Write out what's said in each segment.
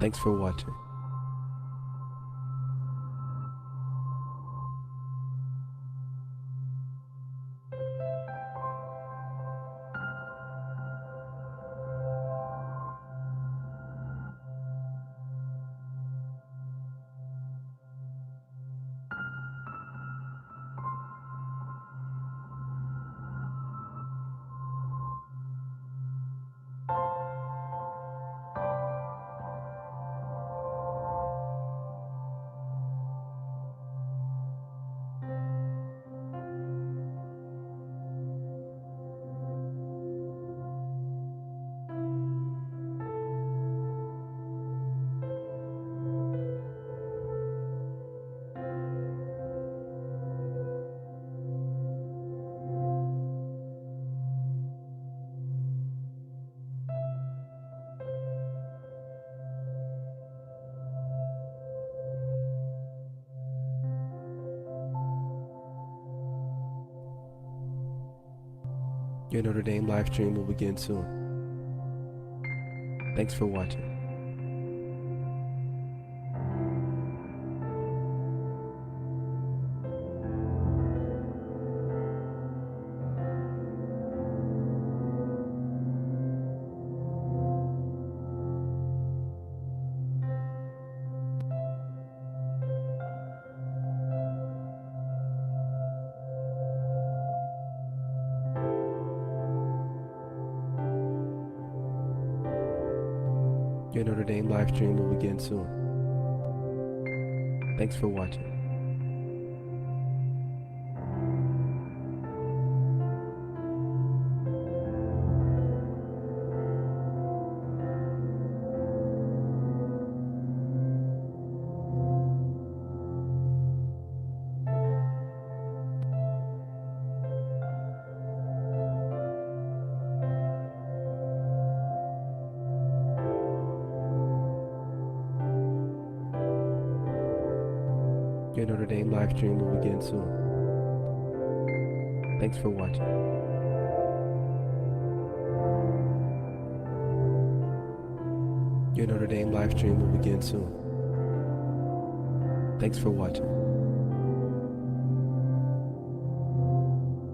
Thanks for watching. Your Notre Dame live stream will begin soon. Thanks for watching. Your Notre Dame live stream will begin soon. Thanks for watching. Your Notre Dame live stream will begin soon. Thanks for watching. Your Notre Dame live stream will begin soon. Thanks for watching. Your Notre Dame live stream will begin soon. Thanks for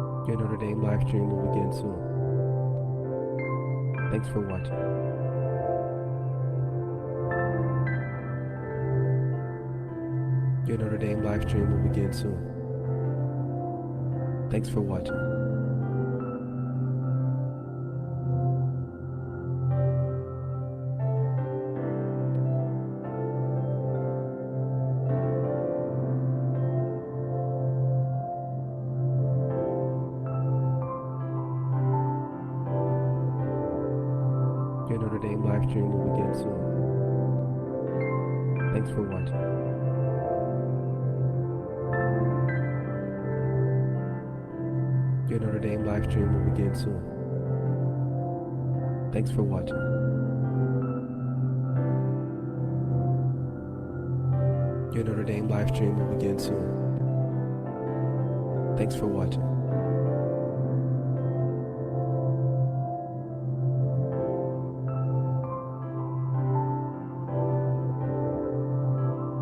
watching. Your Notre Dame live stream will begin soon. Thanks for watching. Your Notre Dame live stream will begin soon. Thanks for watching. Your Notre Dame live stream will begin soon. Thanks for watching. Your Notre Dame live stream will begin soon. Thanks for watching. Your Notre Dame live stream will begin soon. Thanks for watching. Your Notre Dame live stream will begin soon. Thanks for watching. Your Notre Dame live stream will begin soon. Thanks for watching.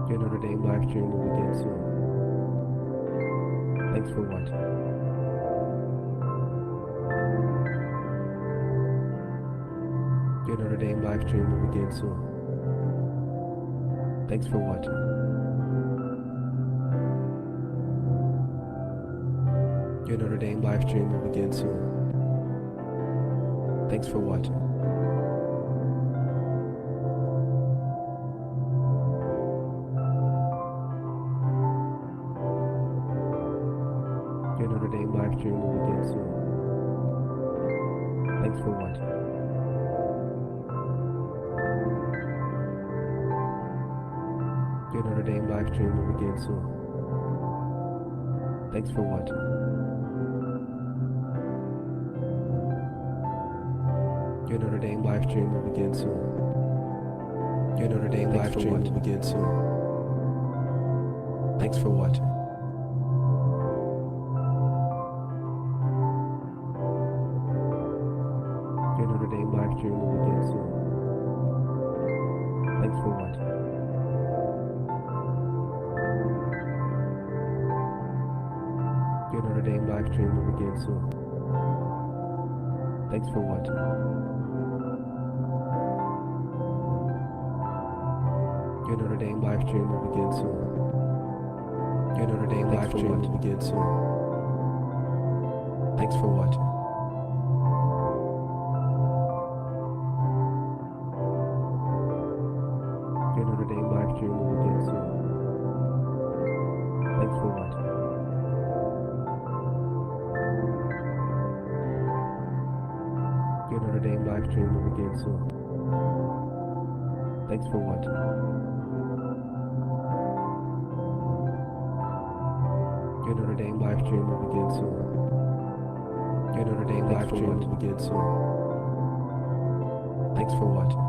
Your Notre Dame live stream will begin soon. Thanks for watching. Your Notre Dame live stream will begin soon. Thanks for watching. Your Notre Dame live stream will begin soon. Thanks for watching. Your Notre Dame live stream will begin soon. Thanks for watching. Thanks for watching. Your Notre Dame live stream will begin soon. Thanks for watching. Your Notre Dame live stream will begin soon. Thanks for watching. Your Notre Dame live stream will begin soon. Your Notre Dame live stream will begin soon. Thanks for watching. Your Notre Dame live stream will begin soon. Thanks for watching. Your Notre Dame live stream will begin soon. Thanks for watching. Your Notre Dame live stream will begin soon. Your Notre Dame live stream will begin soon. Thanks for watching. Your Notre Dame live stream will begin soon. Thanks for watching. Your Notre Dame live stream will begin soon. Thanks for watching. Your Notre Dame live stream will begin soon. Your Notre Dame live stream will begin soon. Thanks for watching.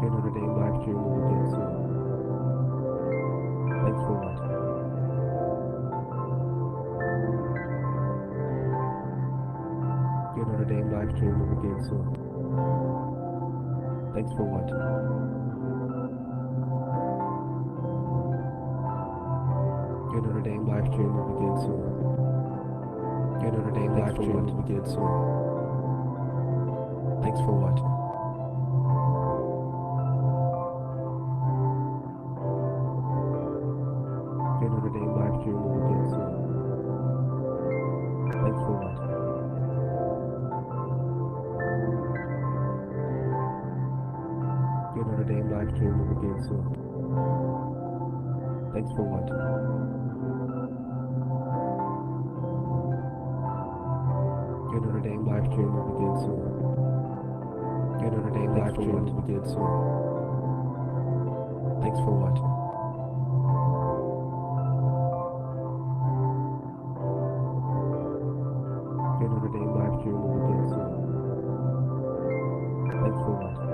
Your Notre Dame live stream will begin soon. Thanks for watching. Your Notre Dame live stream will begin soon. Thanks for watching. Your Notre Dame live stream will begin soon. Your Notre Dame live stream will begin soon. Thanks for watching. Your Notre Dame live stream will begin soon. Thanks for watching. Your Notre Dame live stream will begin soon. Thanks for watching. Your Notre Dame live stream will begin soon. Your Notre Dame live stream will begin soon. Thanks for watching. Your Notre Dame live stream will begin soon. Thanks for watching.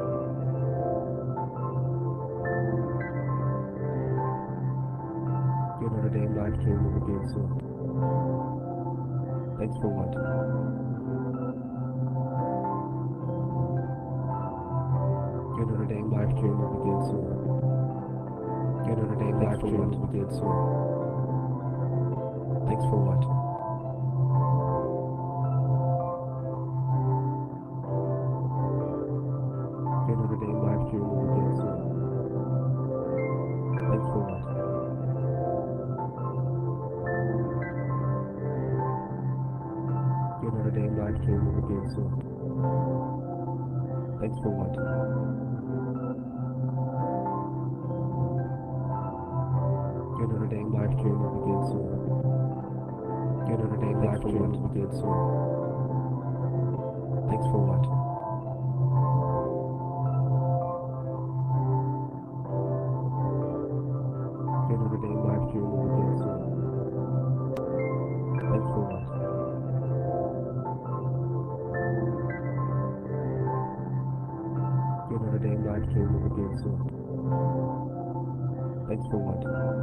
Your Notre Dame live stream will begin soon. Thanks for watching. Your Notre Dame live stream will begin soon. Your Notre Dame live stream will begin soon. Thanks for watching. Your Notre Dame live stream will begin soon. Thanks for watching. Your Notre Dame live stream will begin soon. Thanks for watching. Your Notre Dame live stream will begin soon. Your Notre Dame live stream will begin soon. Thanks for watching. Your Notre Dame live stream will begin soon. Thanks for watching. Your Notre Dame live stream will begin soon. Thanks for watching.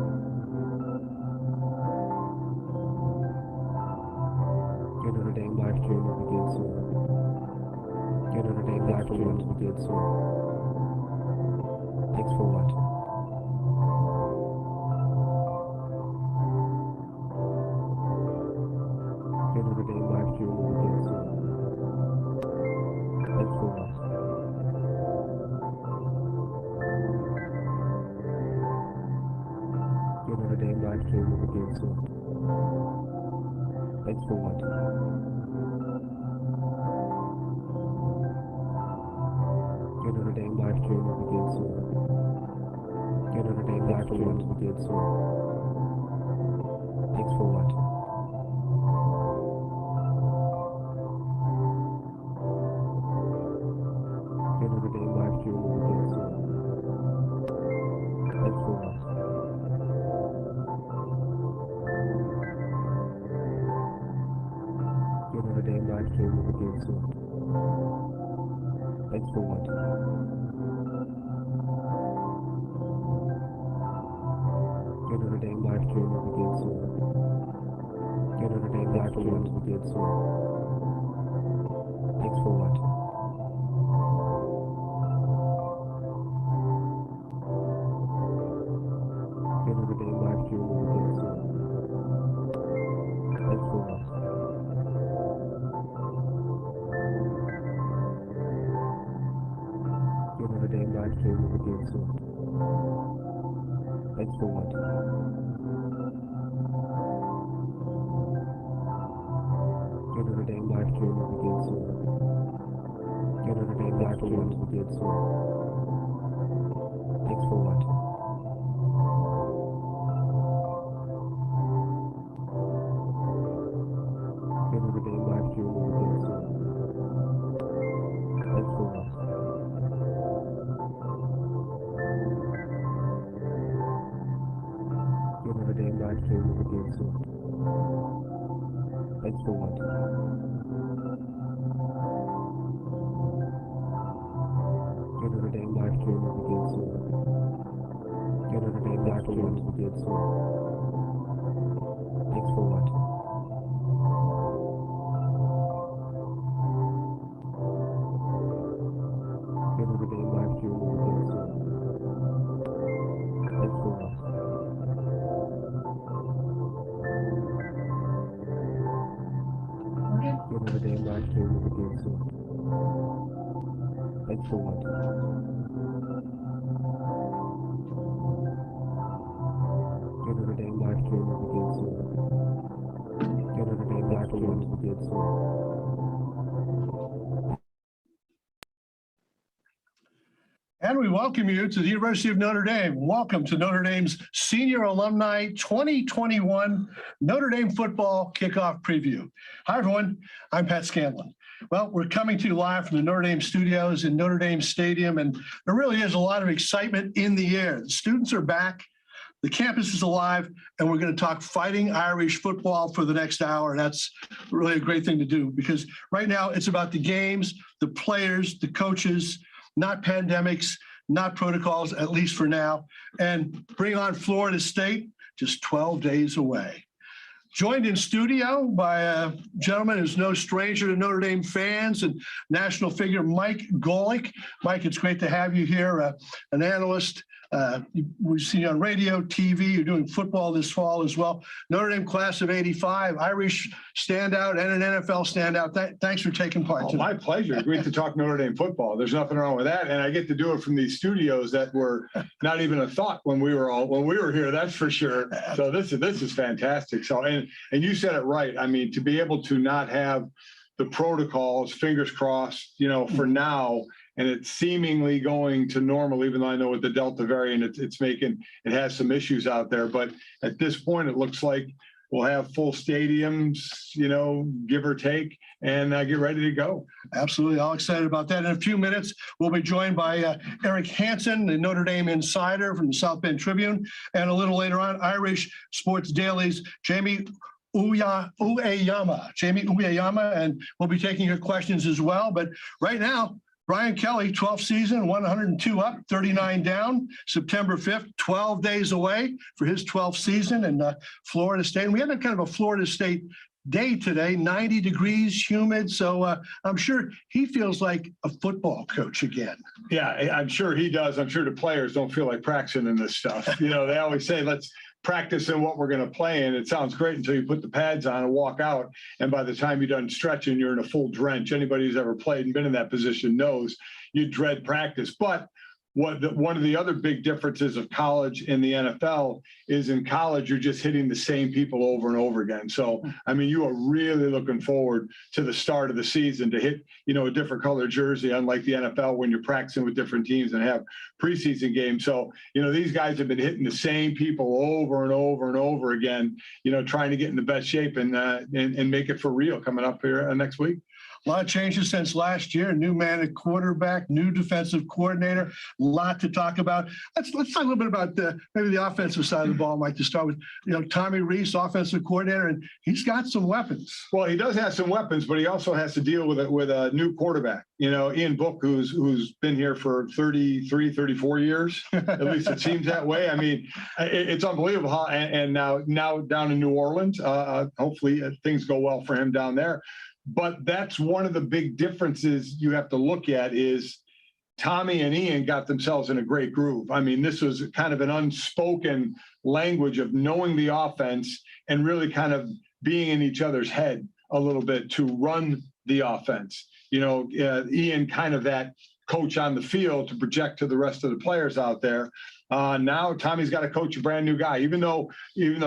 Your Notre Dame live stream will begin soon. Your Notre Dame live stream will begin soon. Thanks for watching. Your Notre Dame live stream will begin soon. Thanks for watching. Your Notre Dame live stream will begin soon. Thanks for watching. Your Notre Dame live stream will begin soon. Your Notre Dame live stream will begin soon. Thanks for watching. Your Notre Dame live stream will begin soon. Thanks for watching. Your Notre Dame live stream will begin soon. Thanks for watching. Your Notre Dame live stream will begin soon. Your Notre Dame live stream will begin soon. Thanks for watching. Your Notre Dame live stream will begin soon. Thanks for watching. Your Notre Dame live stream will begin soon. Thanks for watching. Your Notre Dame live stream will begin soon. Your Notre Dame live stream will begin soon. Thanks for watching. Your Notre Dame live stream will begin soon. Thanks for watching. Your Notre Dame live stream will begin soon. Thanks for watching. Your Notre Dame live stream will begin soon. Your Notre Dame live stream will begin soon. Thanks for watching. Your Notre Dame live stream will begin soon. Thanks for watching. Your Notre Dame live stream will begin soon. Thanks for watching. Your Notre Dame live stream will begin soon. Your Notre Dame live stream will begin soon. And we welcome you to the University of Notre Dame. Welcome to Notre Dame's Senior Alumni 2021 Notre Dame Football Kickoff Preview. Hi, everyone. I'm Pat Scanlon. Well, we're coming to you live from the Notre Dame studios in Notre Dame Stadium, and there really is a lot of excitement in the air. The students are back, the campus is alive, and we're going to talk Fighting Irish football for the next hour. And that's really a great thing to do, because right now it's about the games, the players, the coaches, not pandemics, not protocols, at least for now. And bring on Florida State, just 12 days away. Joined in studio by a gentleman who's no stranger to Notre Dame fans and national figure, Mike Golic. Mike, it's great to have you here, an analyst. We've seen you on radio, TV. You're doing football this fall as well. Notre Dame class of '85, Irish standout and an NFL standout. Thanks for taking part. Oh, my pleasure. Great to talk Notre Dame football. There's nothing wrong with that, and I get to do it from these studios that were not even a thought when we were here. That's for sure. So this is fantastic. So and you said it right. I mean, to be able to not have the protocols, fingers crossed, for now. And it's seemingly going to normal, even though I know with the Delta variant, it has some issues out there. But at this point, it looks like we'll have full stadiums, give or take, and get ready to go. Absolutely. All excited about that. In a few minutes, we'll be joined by Eric Hansen, the Notre Dame insider from the South Bend Tribune. And a little later on, Irish Sports Daily's Jamie Uyeyama, and we'll be taking your questions as well. But right now, Brian Kelly, 12th season, 102 up, 39 down, September 5th, 12 days away for his 12th season in Florida State. And we had kind of a Florida State day today, 90 degrees, humid. So I'm sure he feels like a football coach again. Yeah, I'm sure he does. I'm sure the players don't feel like practicing in this stuff. They always say, let's practice in what we're going to play in. It sounds great until you put the pads on and walk out. And by the time you're done stretching, you're in a full drench. Anybody who's ever played and been in that position knows you dread practice. But one of the other big differences of college and the NFL is in college, you're just hitting the same people over and over again. So, I mean, you are really looking forward to the start of the season to hit, a different color jersey, unlike the NFL when you're practicing with different teams and have preseason games. So, these guys have been hitting the same people over and over and over again, trying to get in the best shape and make it for real coming up here next week. A lot of changes since last year. New man at quarterback, new defensive coordinator. lot to talk about. Let's talk a little bit about maybe the offensive side of the ball, Mike, to start with. Tommy Rees, offensive coordinator, and he's got some weapons. Well, he does have some weapons, but he also has to deal with a new quarterback. Ian Book, who's been here for 33, 34 years. At least it seems that way. I mean, it's unbelievable how, and now down in New Orleans, hopefully things go well for him down there. But that's one of the big differences you have to look at is Tommy and Ian got themselves in a great groove. I mean, this was kind of an unspoken language of knowing the offense and really kind of being in each other's head a little bit to run the offense. Ian kind of that coach on the field to project to the rest of the players out there. Now Tommy's got to coach a brand new guy, even though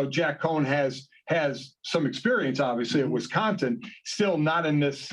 Jack Cohn has some experience, obviously, at Wisconsin, still not in this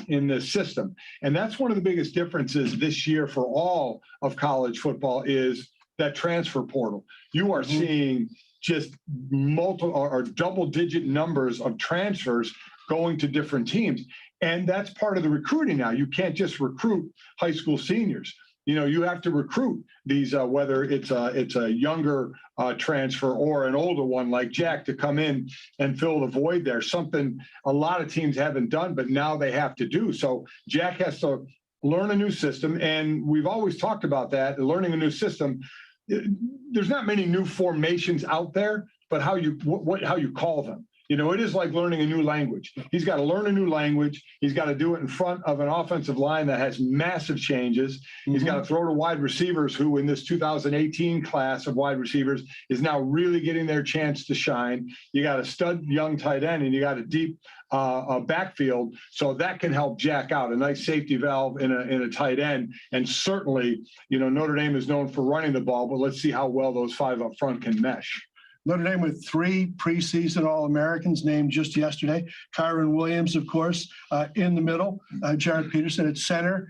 system. And that's one of the biggest differences this year for all of college football is that transfer portal. You are seeing just multiple or double-digit numbers of transfers going to different teams. And that's part of the recruiting now. You can't just recruit high school seniors. You have to recruit these, whether it's a younger transfer or an older one like Jack to come in and fill the void there, something a lot of teams haven't done, but now they have to do. So Jack has to learn a new system. And we've always talked about that, learning a new system. There's not many new formations out there, but how you call them. It is like learning a new language. He's got to learn a new language. He's got to do it in front of an offensive line that has massive changes. He's got to throw to wide receivers who in this 2018 class of wide receivers is now really getting their chance to shine. You got a stud young tight end and you got a deep backfield. So that can help Jack out, a nice safety valve in a tight end. And certainly, Notre Dame is known for running the ball, but let's see how well those five up front can mesh. Notre Dame with 3 preseason All-Americans named just yesterday. Kyron Williams, of course, in the middle. Jared Peterson at center.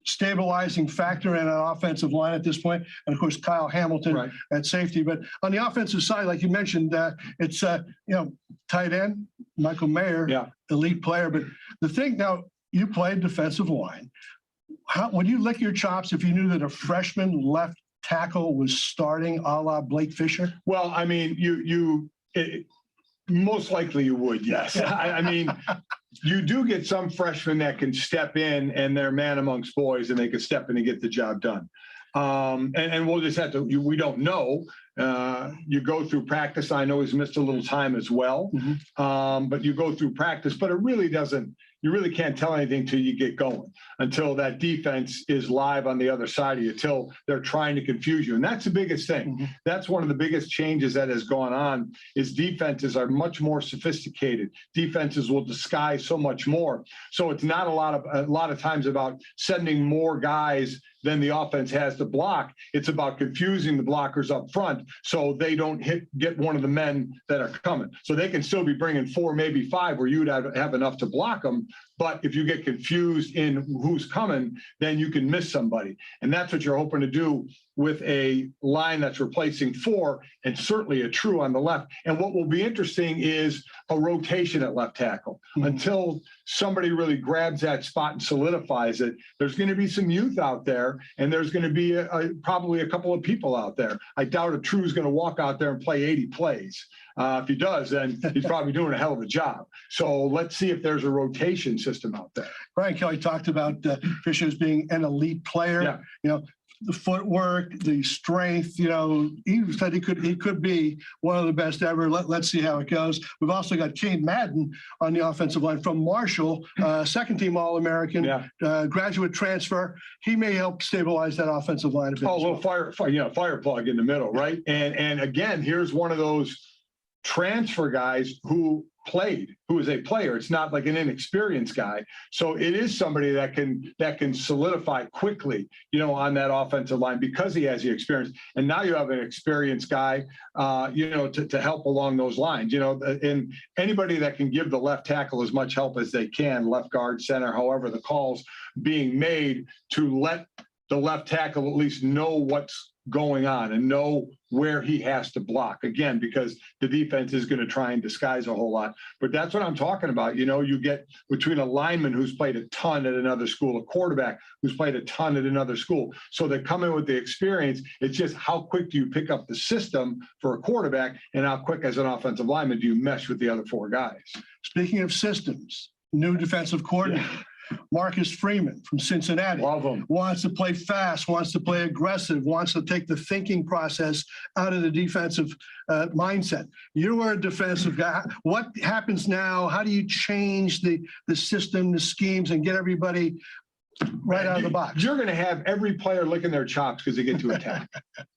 Stabilizing factor in an offensive line at this point. And, of course, Kyle Hamilton at safety. But on the offensive side, like you mentioned, it's, tight end, Michael Mayer, elite player. But the thing now, you played defensive line. Would you lick your chops if you knew that a freshman left tackle was starting a la Blake Fisher? Well, I mean, most likely you would, yes. I mean, you do get some freshmen that can step in and they're man amongst boys and they can step in and get the job done. And we'll just have to, we don't know. You go through practice. I know he's missed a little time as well, but you go through practice, but it really doesn't, you really can't tell anything until you get going, until that defense is live on the other side of you, till they're trying to confuse you. And that's the biggest thing. That's one of the biggest changes that has gone on is defenses are much more sophisticated. Defenses will disguise so much more. So it's not a lot of times about sending more guys than the offense has to block. It's about confusing the blockers up front so they don't get one of the men that are coming. So they can still be bringing 4, maybe 5, where you'd have enough to block them. But if you get confused in who's coming, then you can miss somebody. And that's what you're hoping to do with a line that's replacing 4 and certainly a true on the left. And what will be interesting is a rotation at left tackle. Until somebody really grabs that spot and solidifies it, there's going to be some youth out there, and there's going to be probably a couple of people out there. I doubt a true is going to walk out there and play 80 plays. If he does, then he's probably doing a hell of a job. So let's see if there's a rotation system out there. Brian Kelly talked about Fisher as being an elite player. The footwork, the strength, he said he could be one of the best ever. Let's see how it goes. We've also got Cade Madden on the offensive line from Marshall, second-team All-American, graduate transfer. He may help stabilize that offensive line a bit. A little fire plug in the middle, right? And again, here's one of those transfer guys who is a player. It's not like an inexperienced guy. So it is somebody that can solidify quickly, on that offensive line because he has the experience. And now you have an experienced guy, to help along those lines, and anybody that can give the left tackle as much help as they can, left guard, center, however the call's being made, to let the left tackle at least know what's going on and know where he has to block, again, because the defense is going to try and disguise a whole lot. But that's what I'm talking about. You know, you get between a lineman who's played a ton at another school, a quarterback who's played a ton at another school. So they come in with the experience. It's just how quick do you pick up the system for a quarterback, and how quick as an offensive lineman do you mesh with the other four guys? Speaking of systems, new defensive coordinator. Yeah. Marcus Freeman from Cincinnati wants to play fast, wants to play aggressive, wants to take the thinking process out of the defensive mindset. You are a defensive guy. What happens now? How do you change the system, the schemes, and get everybody right out of the box? You're going to have every player licking their chops because they get to attack.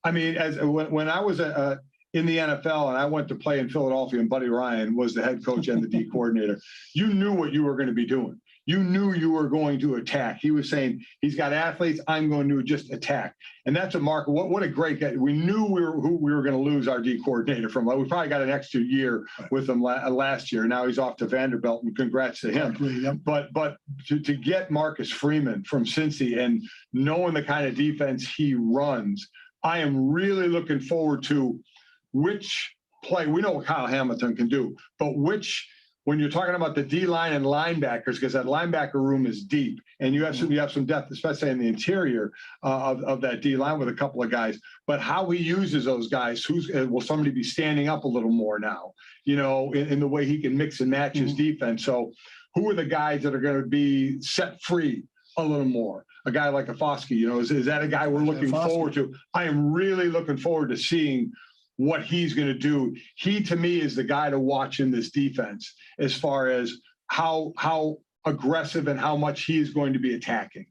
I mean, when I was in the NFL and I went to play in Philadelphia, and Buddy Ryan was the head coach and the D coordinator, you knew what you were going to be doing. You knew you were going to attack. He was saying, he's got athletes, I'm going to just attack. And that's a mark. What a great guy. We knew who we were going to lose our D coordinator from. We probably got an extra year with him last year. Now he's off to Vanderbilt, and congrats to him. But to get Marcus Freeman from Cincy and knowing the kind of defense he runs, I am really looking forward to which play. We know what Kyle Hamilton can do, but when you're talking about the D-line and linebackers, because that linebacker room is deep, and you have some depth, especially in the interior of that D-line with a couple of guys. But how he uses those guys, will somebody be standing up a little more now, you know, in the way he can mix and match his defense? So who are the guys that are going to be set free a little more? A guy like a Foskey, you know, is that a guy we're looking forward to? I am really looking forward to seeing what he's going to do. He, to me, is the guy to watch in this defense as far as how aggressive and how much he is going to be attacking.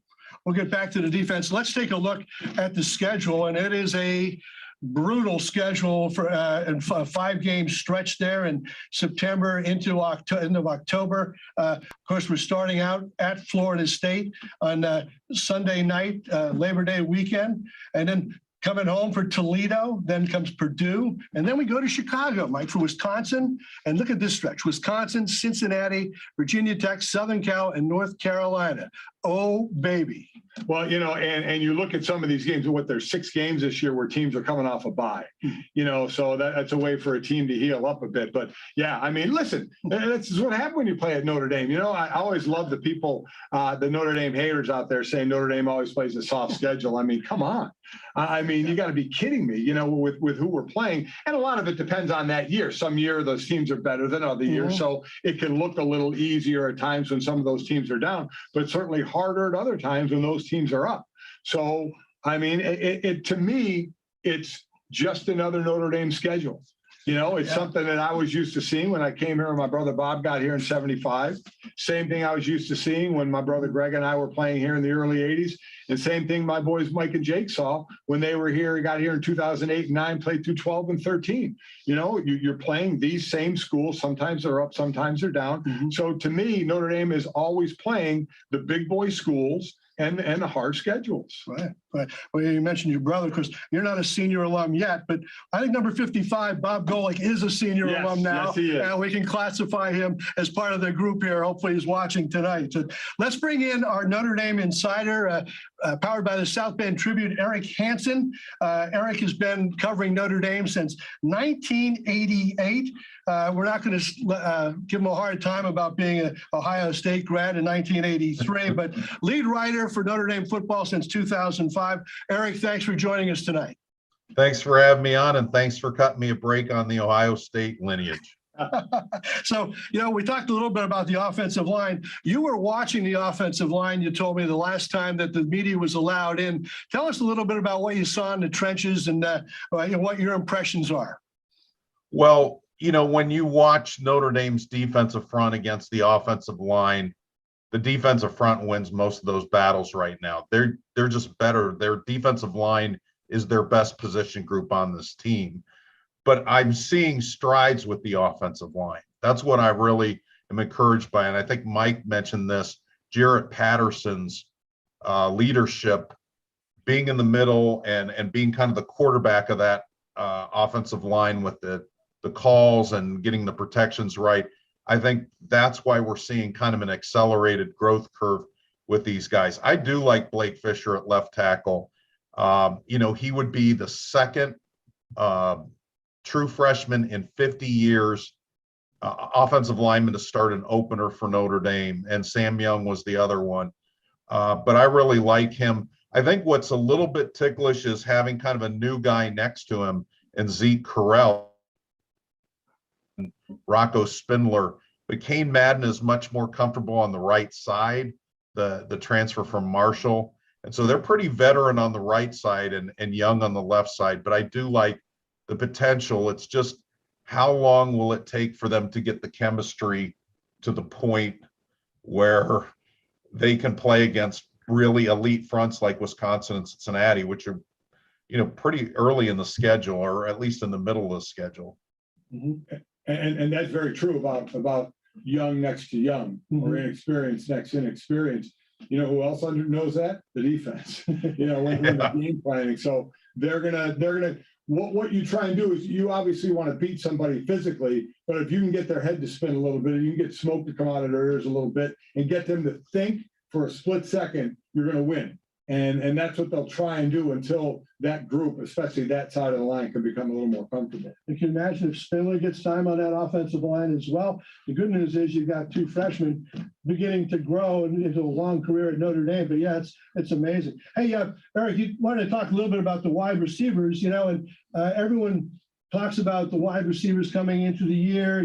We'll get back to the defense. Let's take a look at the schedule, and it is a brutal schedule for a 5-game stretch there in September into end of October. Of course, we're starting out at Florida State on Sunday night, Labor Day weekend, and then coming home for Toledo, then comes Purdue, and then we go to Chicago, Mike, for Wisconsin. And look at this stretch: Wisconsin, Cincinnati, Virginia Tech, Southern Cal, and North Carolina. Oh, baby. Well, you know, and you look at some of these games, there's 6 games this year where teams are coming off a bye, you know, so that's a way for a team to heal up a bit. But yeah, I mean, listen, this is what happened when you play at Notre Dame. You know, I always love the people, the Notre Dame haters out there saying Notre Dame always plays a soft schedule. I mean, come on. I mean, you got to be kidding me, you know, with who we're playing. And a lot of it depends on that year. Some year those teams are better than other years. So it can look a little easier at times when some of those teams are down, but certainly harder at other times when those teams are up. So, I mean, to me, it's just another Notre Dame schedule. You know, it's something that I was used to seeing when I came here and my brother Bob got here in '75. Same thing I was used to seeing when my brother Greg and I were playing here in the early 80s. And same thing my boys Mike and Jake saw when they were here, got here in 2008 and 9, played through 12 and 13. You know, you're playing these same schools. Sometimes they're up, sometimes they're down. So to me, Notre Dame is always playing the big boy schools and the hard schedules. Right. Well, you mentioned your brother, because you're not a senior alum yet, but I think number 55, Bob Golic, is a senior alum now. Yes, he is. And we can classify him as part of the group here. Hopefully he's watching tonight. So let's bring in our Notre Dame insider, powered by the South Bend Tribune, Eric Hansen. Eric has been covering Notre Dame since 1988. We're not going to give him a hard time about being an Ohio State grad in 1983, but lead writer for Notre Dame football since 2005. Eric, thanks for joining us tonight. Thanks for having me on, and thanks for cutting me a break on the Ohio State lineage. So, you know, we talked a little bit about the offensive line. You were watching the offensive line, you told me, the last time that the media was allowed in. Tell us a little bit about what you saw in the trenches and what your impressions are. Well, you know, when you watch Notre Dame's defensive front against the offensive line, the defensive front wins most of those battles right now. They're just better. Their defensive line is their best position group on this team. But I'm seeing strides with the offensive line. That's what I really am encouraged by. And I think Mike mentioned this, Jarrett Patterson's leadership, being in the middle and being kind of the quarterback of that offensive line with the calls and getting the protections right. I think that's why we're seeing kind of an accelerated growth curve with these guys. I do like Blake Fisher at left tackle. He would be the second true freshman in 50 years, offensive lineman to start an opener for Notre Dame, and Sam Young was the other one. But I really like him. I think what's a little bit ticklish is having kind of a new guy next to him and Zeke Correll, Rocco Spindler. But Kane Madden is much more comfortable on the right side, the transfer from Marshall. And so they're pretty veteran on the right side and young on the left side. But I do like the potential. It's just how long will it take for them to get the chemistry to the point where they can play against really elite fronts like Wisconsin and Cincinnati, which are, pretty early in the schedule, or at least in the middle of the schedule. Mm-hmm. And that's very true about young next to young, or inexperienced next to inexperienced. You know who else knows that? The defense. When the game planning. So they're gonna. What you try and do is you obviously want to beat somebody physically, but if you can get their head to spin a little bit, you can get smoke to come out of their ears a little bit, and get them to think for a split second, you're going to win. And that's what they'll try and do until that group, especially that side of the line, can become a little more comfortable. You can imagine if Spindler gets time on that offensive line as well. The good news is you've got two freshmen beginning to grow into a long career at Notre Dame. But yeah, it's amazing. Hey, Eric, you wanted to talk a little bit about the wide receivers, and everyone talks about the wide receivers coming into the year,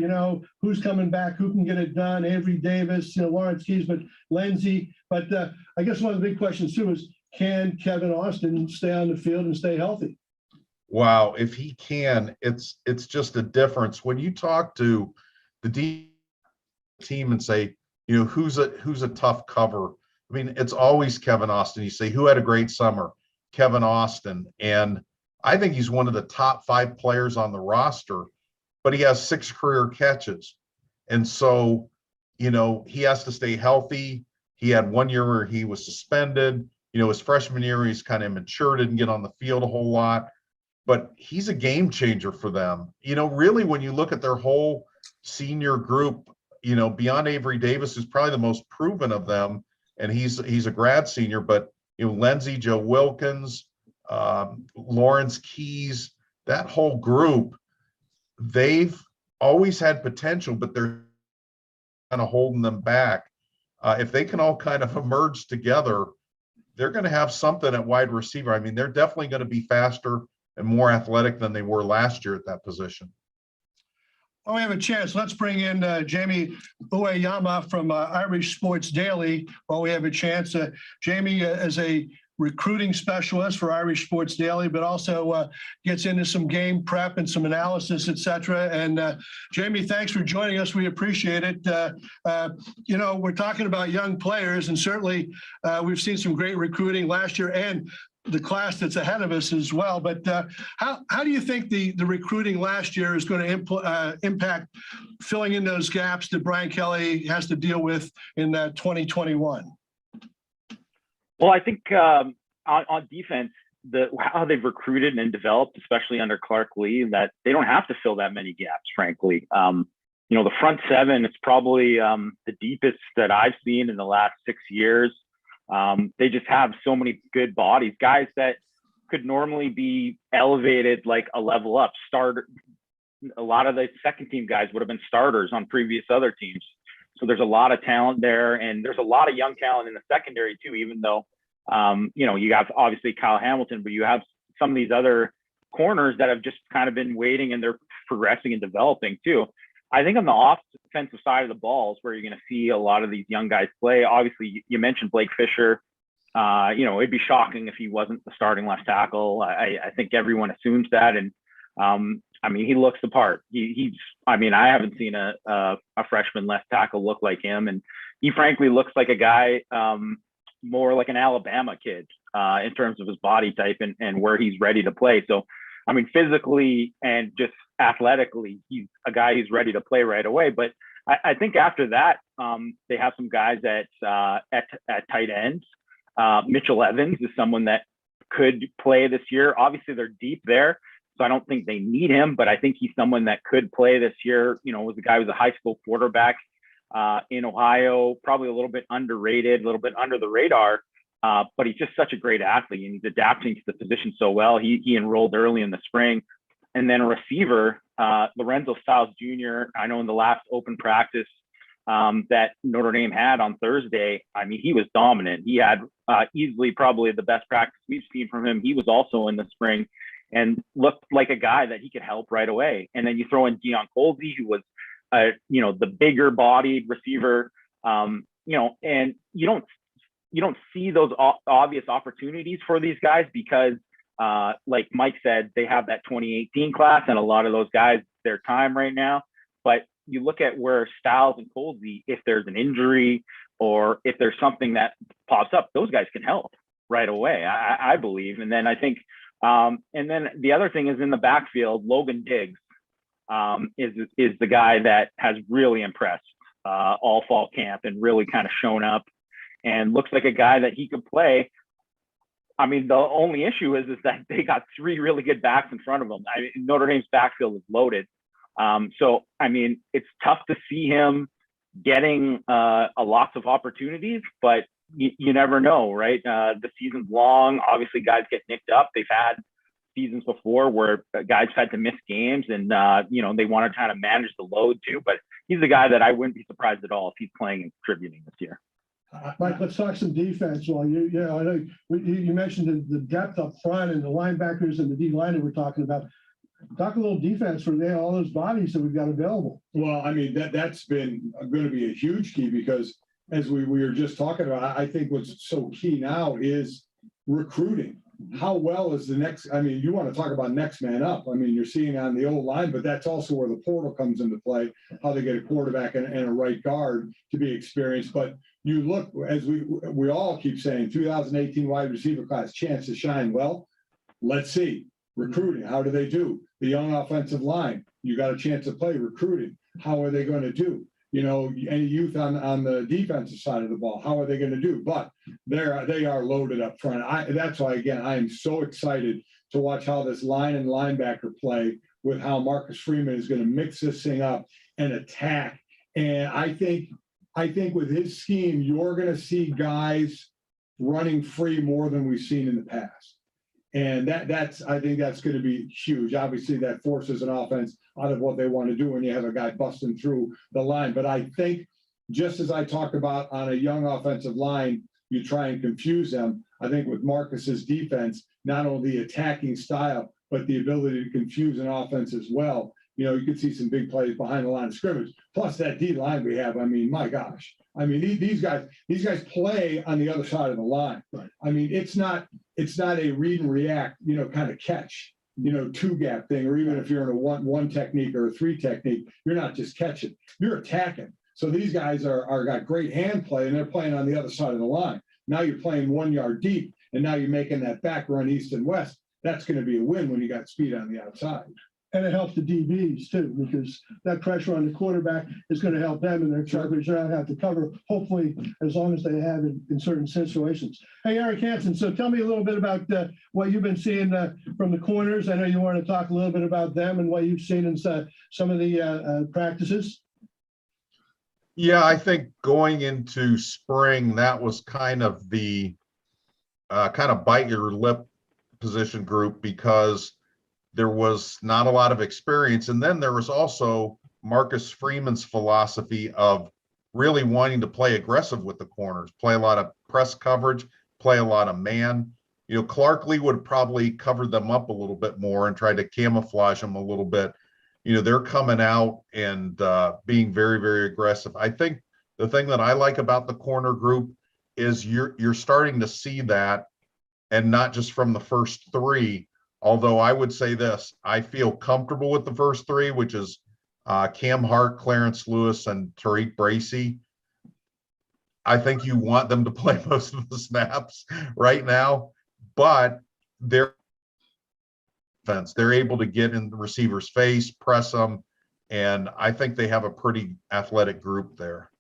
who's coming back, who can get it done, Avery Davis, Lawrence Keys, but Lindsey. But I guess one of the big questions too is, can Kevin Austin stay on the field and stay healthy? Wow, if he can, it's just a difference. When you talk to the team and say, who's a tough cover? I mean, it's always Kevin Austin. You say, who had a great summer? Kevin Austin. And I think he's one of the top 5 players on the roster, but he has 6 career catches. And so, he has to stay healthy. He had 1 year where he was suspended. His freshman year, he's kind of immature, didn't get on the field a whole lot, but he's a game changer for them. Really, when you look at their whole senior group, beyond Avery Davis, who's probably the most proven of them, and he's a grad senior, but, Lindsey, Joe Wilkins, Lawrence Keys, that whole group, they've always had potential, but they're kind of holding them back. If they can all kind of emerge together, they're going to have something at wide receiver. I mean, they're definitely going to be faster and more athletic than they were last year at that position. Oh, we have a chance. Let's bring in Jamie Uyeyama from Irish Sports Daily while we have a chance. Jamie is a recruiting specialist for Irish Sports Daily, but also gets into some game prep and some analysis, et cetera. And Jamie, thanks for joining us. We appreciate it. We're talking about young players, and certainly we've seen some great recruiting last year and the class that's ahead of us as well. But how do you think the recruiting last year is going to impact filling in those gaps that Brian Kelly has to deal with in 2021? Well, I think on defense, how they've recruited and developed, especially under Clark Lee, that they don't have to fill that many gaps, frankly. The front seven, it's probably the deepest that I've seen in the last 6 years. They just have so many good bodies, guys that could normally be elevated like a level up. A lot of the second team guys would have been starters on previous other teams. So there's a lot of talent there, and there's a lot of young talent in the secondary too, even though, you have obviously Kyle Hamilton, but you have some of these other corners that have just kind of been waiting, and they're progressing and developing too. I think on the offensive side of the ball is where you're going to see a lot of these young guys play. Obviously, you mentioned Blake Fisher. It'd be shocking if he wasn't the starting left tackle. I think everyone assumes that. And he looks the part. I haven't seen a freshman left tackle look like him. And he frankly looks like a guy more like an Alabama kid in terms of his body type and where he's ready to play. So, physically and just athletically, he's a guy who's ready to play right away. But I think after that, they have some guys at tight ends. Mitchell Evans is someone that could play this year. Obviously, they're deep there, so I don't think they need him, but I think he's someone that could play this year. Was a guy who was a high school quarterback in Ohio, probably a little bit underrated, a little bit under the radar. but he's just such a great athlete, and he's adapting to the position so well. He enrolled early in the spring. And then a receiver, Lorenzo Styles Jr., I know in the last open practice that Notre Dame had on Thursday, I mean, he was dominant. He had easily probably the best practice we've seen from him. He was also in the spring and looked like a guy that he could help right away. And then you throw in Deion Colsey, who was, the bigger bodied receiver, and you don't see those obvious opportunities for these guys because, like Mike said, they have that 2018 class, and a lot of those guys, their time right now. But you look at where Styles and Colsey, if there's an injury or if there's something that pops up, those guys can help right away, I believe. And then I think, and then the other thing is in the backfield, Logan Diggs is the guy that has really impressed all fall camp and really kind of shown up and looks like a guy that he could play. I mean, the only issue is that they got three really good backs in front of them. Notre Dame's backfield is loaded. So, I mean, it's tough to see him getting lots of opportunities, but you never know, right? The season's long. Obviously, guys get nicked up. They've had seasons before where guys had to miss games and, they want to kind of manage the load too. But he's a guy that I wouldn't be surprised at all if he's playing and contributing this year. Mike, let's talk some defense. Well, I know you mentioned the depth up front and the linebackers and the D line that we're talking about. Talk a little defense for all those bodies that we've got available. Well, I mean, that's been going to be a huge key because as we were just talking about, I think what's so key now is recruiting. How well is the next, I mean, you want to talk about next man up. I mean, you're seeing on the old line, but that's also where the portal comes into play, how they get a quarterback and a right guard to be experienced. But you look, as we all keep saying, 2018 wide receiver class, chance to shine. Well, let's see. Recruiting, how do they do? The young offensive line, you got a chance to play. Recruiting, how are they going to do? Any youth on the defensive side of the ball, how are they going to do? But they are loaded up front. That's why, again, I am so excited to watch how this line and linebacker play with how Marcus Freeman is going to mix this thing up and attack. And I think with his scheme, you're going to see guys running free more than we've seen in the past. And I think that's going to be huge. Obviously, that forces an offense out of what they want to do when you have a guy busting through the line. But I think, just as I talked about on a young offensive line, you try and confuse them. I think with Marcus's defense, not only the attacking style, but the ability to confuse an offense as well. You could see some big plays behind the line of scrimmage. Plus that D line we have. I mean, my gosh. I mean, these guys play on the other side of the line. Right. I mean, it's not a read and react, kind of catch, two gap thing, or even if you're in a one technique or a three technique, you're not just catching, you're attacking. So these guys are got great hand play and they're playing on the other side of the line. Now you're playing 1 yard deep and now you're making that back run east and west. That's going to be a win when you got speed on the outside. And it helps the DBs too, because that pressure on the quarterback is going to help them and their coverage. They don't have to cover, hopefully, as long as they have in certain situations. Hey, Eric Hansen, so tell me a little bit about what you've been seeing from the corners. I know you want to talk a little bit about them and what you've seen in some of the practices. Yeah, I think going into spring, that was kind of the kind of bite your lip position group because there was not a lot of experience. And then there was also Marcus Freeman's philosophy of really wanting to play aggressive with the corners, play a lot of press coverage, play a lot of man. Clark Lee would have probably covered them up a little bit more and tried to camouflage them a little bit. They're coming out and being very, very aggressive. I think the thing that I like about the corner group is you're starting to see that, and not just from the first three. Although I would say this, I feel comfortable with the first three, which is Cam Hart, Clarence Lewis, and Tariq Bracy. I think you want them to play most of the snaps right now, but they're able to get in the receiver's face, press them, and I think they have a pretty athletic group there.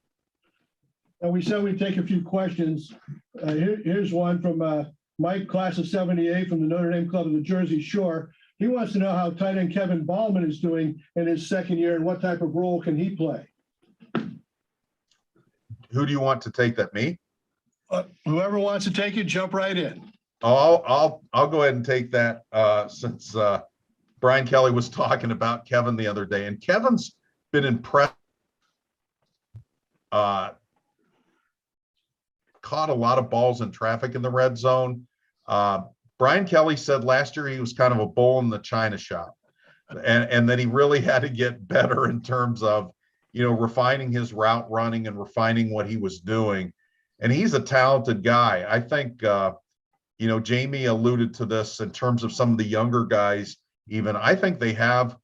And we said we'd take a few questions. Here's one from Mike, class of 78 from the Notre Dame Club of the Jersey Shore. He wants to know how tight end Kevin Ballman is doing in his second year and what type of role can he play? Who do you want to take that, me? Whoever wants to take it, jump right in. I'll go ahead and take that since Brian Kelly was talking about Kevin the other day, and Kevin's been impressed. Caught a lot of balls in traffic in the red zone. Brian Kelly said last year he was kind of a bull in the china shop, and that he really had to get better in terms of, refining his route running and refining what he was doing. And he's a talented guy. I think, Jamie alluded to this in terms of some of the younger guys. Even I think they have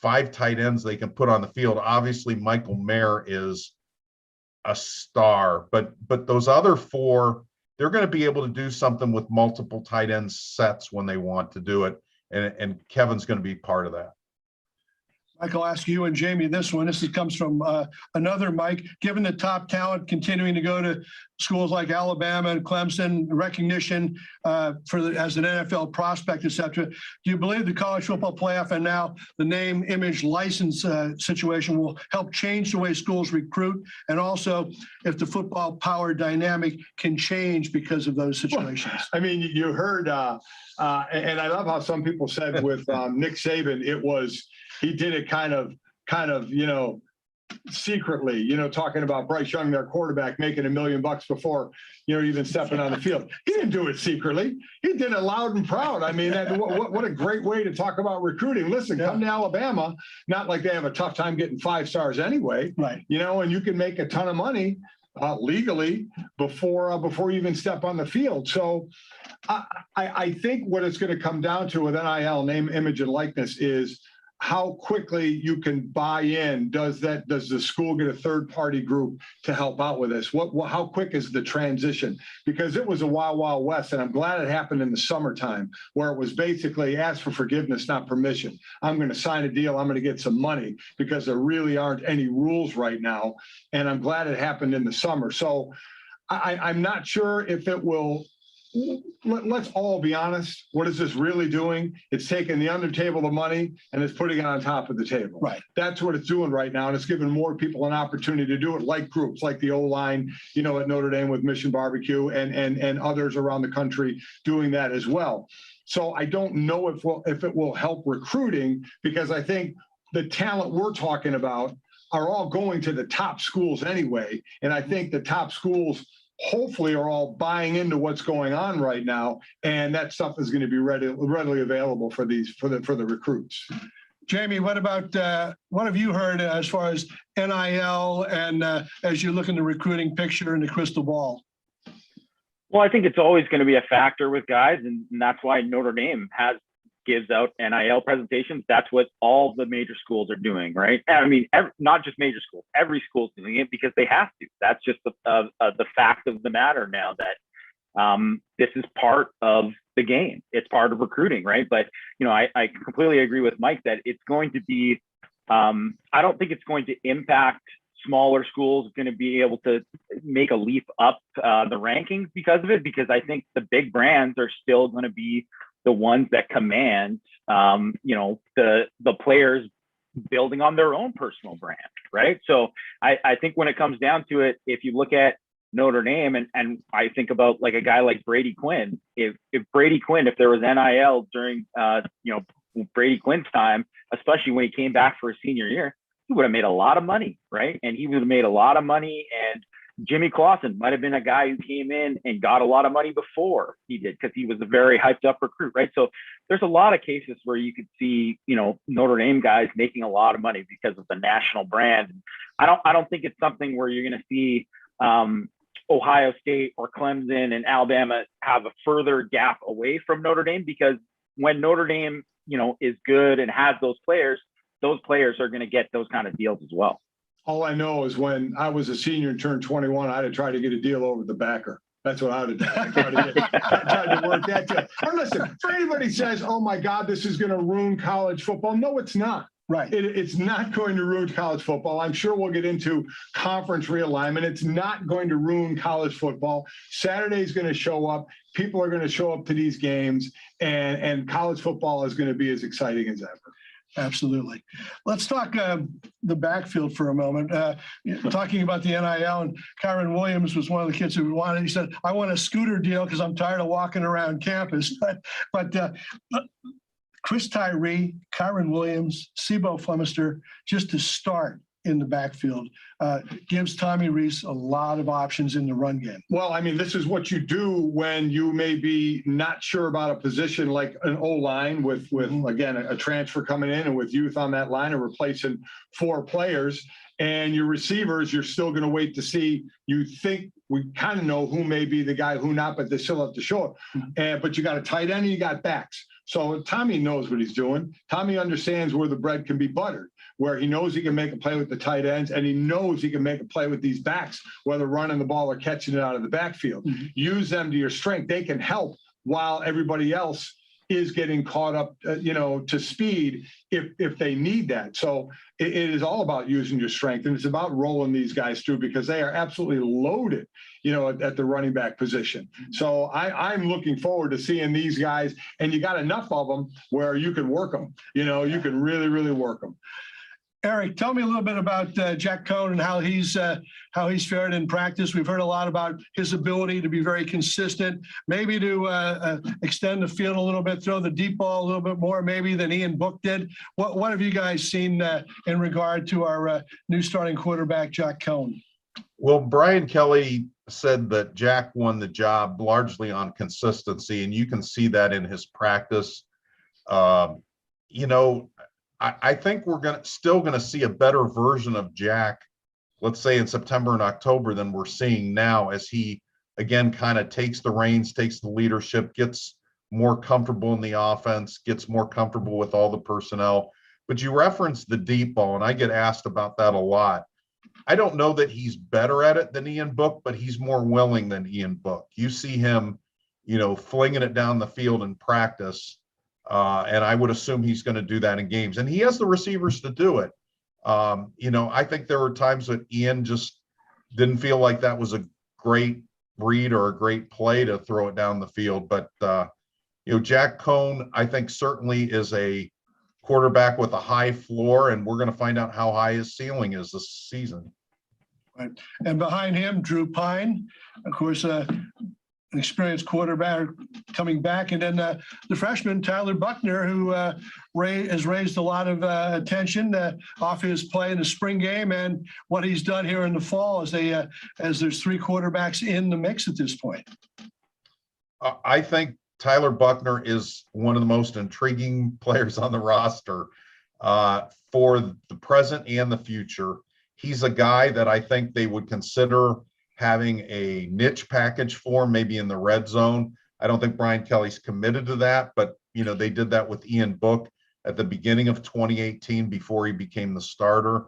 5 tight ends they can put on the field. Obviously, Michael Mayer is a star, but those other 4, they're going to be able to do something with multiple tight end sets when they want to do it. And Kevin's going to be part of that. Mike, I'll ask you and Jamie this one. This comes from another Mike. Given the top talent continuing to go to schools like Alabama and Clemson, recognition as an NFL prospect, et cetera, do you believe the college football playoff and now the name, image, license situation will help change the way schools recruit? And also, if the football power dynamic can change because of those situations? Well, I mean, you heard, and I love how some people said with Nick Saban, he did it kind of, secretly, talking about Bryce Young, their quarterback, making $1 million before, even stepping on the field. He didn't do it secretly. He did it loud and proud. I mean, what a great way to talk about recruiting. Listen, come to Alabama, not like they have a tough time getting 5 stars anyway, right? And you can make a ton of money legally before you even step on the field. So I think what it's going to come down to with NIL, name, image, and likeness, is how quickly you can buy in. Does the school get a third-party group to help out with this? How quick is the transition? Because it was a wild west, and I'm glad it happened in the summertime, where it was basically ask for forgiveness, not permission. I'm going to sign a deal. I'm going to get some money, because there really aren't any rules right now, and I'm glad it happened in the summer. So I'm not sure if it will. Let's all be honest. What is this really doing? It's taking the under table of money and it's putting it on top of the table. Right. That's what it's doing right now. And it's giving more people an opportunity to do it, like groups like the O-line, at Notre Dame with Mission Barbecue, and others around the country doing that as well. So I don't know if it will help recruiting, because I think the talent we're talking about are all going to the top schools anyway. And I think the top schools hopefully are all buying into what's going on right now, and that stuff is going to be readily available for the recruits. Jamie, what have you heard as far as NIL and as you look in the recruiting picture in the crystal ball? Well, I think it's always going to be a factor with guys, and that's why Notre Dame gives out NIL presentations. That's what all the major schools are doing, right? I mean, not just major schools, every school's doing it because they have to. That's just the fact of the matter now, that this is part of the game. It's part of recruiting, right? But, I completely agree with Mike that it's going to be, I don't think it's going to impact smaller schools going to be able to make a leap up the rankings because of it, because I think the big brands are still going to be the ones that command, the players building on their own personal brand, right? So I think when it comes down to it, if you look at Notre Dame, and I think about like a guy like Brady Quinn, if Brady Quinn, if there was NIL during, Brady Quinn's time, especially when he came back for his senior year, he would have made a lot of money, right? And he would have made a lot of money, and Jimmy Clausen might have been a guy who came in and got a lot of money before he did, because he was a very hyped up recruit, right? So there's a lot of cases where you could see, Notre Dame guys making a lot of money because of the national brand. I don't think it's something where you're going to see Ohio State or Clemson and Alabama have a further gap away from Notre Dame, because when Notre Dame, is good and has those players are going to get those kind of deals as well. All I know is when I was a senior and turned 21, I'd have tried to get a deal over the backer. That's what I would have done. Tried to work that deal. And listen, for anybody who says, oh my God, this is going to ruin college football. No, it's not. Right. It's not going to ruin college football. I'm sure we'll get into conference realignment. It's not going to ruin college football. Saturday's going to show up. People are going to show up to these games, and college football is going to be as exciting as ever. Absolutely. Let's talk the backfield for a moment. Talking about the NIL, and Kyron Williams was one of the kids who wanted. He said, "I want a scooter deal because I'm tired of walking around campus." But Chris Tyree, Kyron Williams, Sibo Flemister, just to start in the backfield, gives Tommy Rees a lot of options in the run game. Well, I mean, this is what you do when you may be not sure about a position like an O-line with again, a transfer coming in and with youth on that line and replacing 4 players. And your receivers, you're still going to wait to see. You think we kind of know who may be the guy, who not, but they still have to show it. But you got a tight end and you got backs. So Tommy knows what he's doing. Tommy understands where the bread can be buttered, where he knows he can make a play with the tight ends, and he knows he can make a play with these backs, whether running the ball or catching it out of the backfield. Use them to your strength. They can help while everybody else is getting caught up, to speed if they need that. So it is all about using your strength, and it's about rolling these guys through because they are absolutely loaded, at the running back position. So I'm looking forward to seeing these guys, and you got enough of them where you can work them. You can really, really work them. Eric, tell me a little bit about Jack Cohn and how he's fared in practice. We've heard a lot about his ability to be very consistent, maybe to extend the field a little bit, throw the deep ball a little bit more maybe than Ian Book did. What have you guys seen in regard to our new starting quarterback, Jack Cohn? Well, Brian Kelly said that Jack won the job largely on consistency, and you can see that in his practice. I think we're still gonna see a better version of Jack, let's say in September and October, than we're seeing now, as he again kind of takes the reins, takes the leadership, gets more comfortable in the offense, gets more comfortable with all the personnel. But you referenced the deep ball, and I get asked about that a lot. I don't know that he's better at it than Ian Book, but he's more willing than Ian Book. You see him, flinging it down the field in practice. And I would assume he's going to do that in games, and he has the receivers to do it. I think there were times that Ian just didn't feel like that was a great read or a great play to throw it down the field. But, Jack Cohn, I think certainly is a quarterback with a high floor, and we're going to find out how high his ceiling is this season. Right. And behind him, Drew Pine, of course, an experienced quarterback coming back, and then the freshman Tyler Buckner, who has raised a lot of attention off his play in the spring game and what he's done here in the fall as there's 3 quarterbacks in the mix at this point. I think Tyler Buckner is one of the most intriguing players on the roster for the present and the future. He's a guy that I think they would consider having a niche package for, maybe in the red zone. I don't think Brian Kelly's committed to that, but they did that with Ian Book at the beginning of 2018 before he became the starter.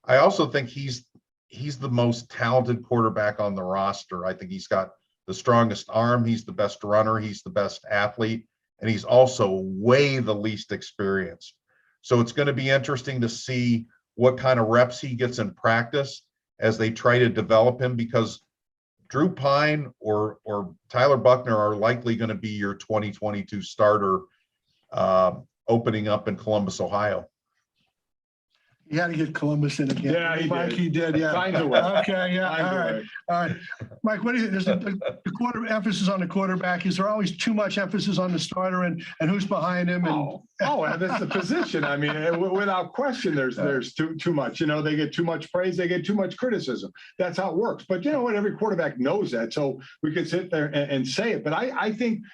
I also think he's the most talented quarterback on the roster. I think he's got the strongest arm, he's the best runner, he's the best athlete, and he's also way the least experienced. So it's going to be interesting to see what kind of reps he gets in practice as they try to develop him, because Drew Pine or Tyler Buckner are likely going to be your 2022 starter opening up in Columbus, Ohio. You had to get Columbus in again. Yeah, Mike, he did. Yeah. Okay. Yeah. All right. Mike, what do you think? There's the quarter emphasis on the quarterback. Is there always too much emphasis on the starter and who's behind him? And that's the position. I mean, without question, there's too much. They get too much praise, they get too much criticism. That's how it works. But you know what? Every quarterback knows that, so we could sit there and say it. But I think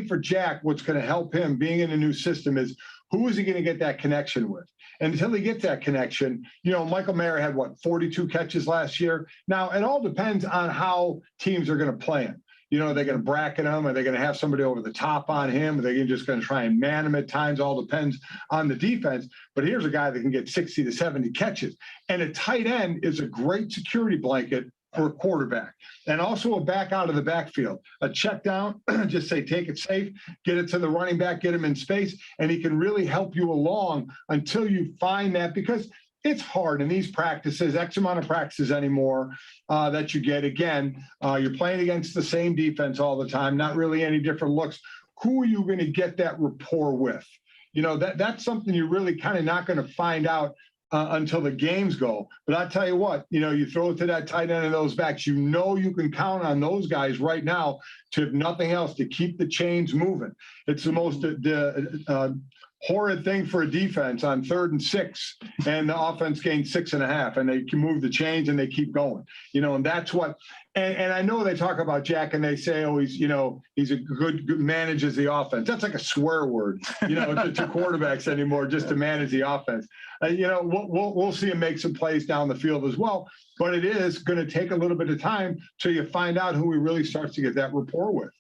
for Jack, what's going to help him being in a new system is who is he going to get that connection with? And until he gets that connection, Michael Mayer had 42 catches last year. Now, it all depends on how teams are going to play him. Are they going to bracket him? Are they going to have somebody over the top on him? Are they just going to try and man him at times? All depends on the defense. But here's a guy that can get 60 to 70 catches. And a tight end is a great security blanket for a quarterback, and also a back out of the backfield. A check down, just say, take it safe, get it to the running back, get him in space, and he can really help you along until you find that, because it's hard in these practices, X amount of practices anymore that you get. Again, you're playing against the same defense all the time, not really any different looks. Who are you going to get that rapport with? That's something you're really kind of not going to find out until the games go. But I'll tell you what, you throw it to that tight end and those backs, you can count on those guys right now to, if nothing else, to keep the chains moving. It's the most horrid thing for a defense on 3rd and 6, and the offense gains 6.5, and they can move the chains and they keep going, and that's what, and I know they talk about Jack and they say, oh, he's a good manages the offense. That's like a swear word, to quarterbacks anymore, just to manage the offense. We'll see him make some plays down the field as well, but it is going to take a little bit of time till you find out who he really starts to get that rapport with.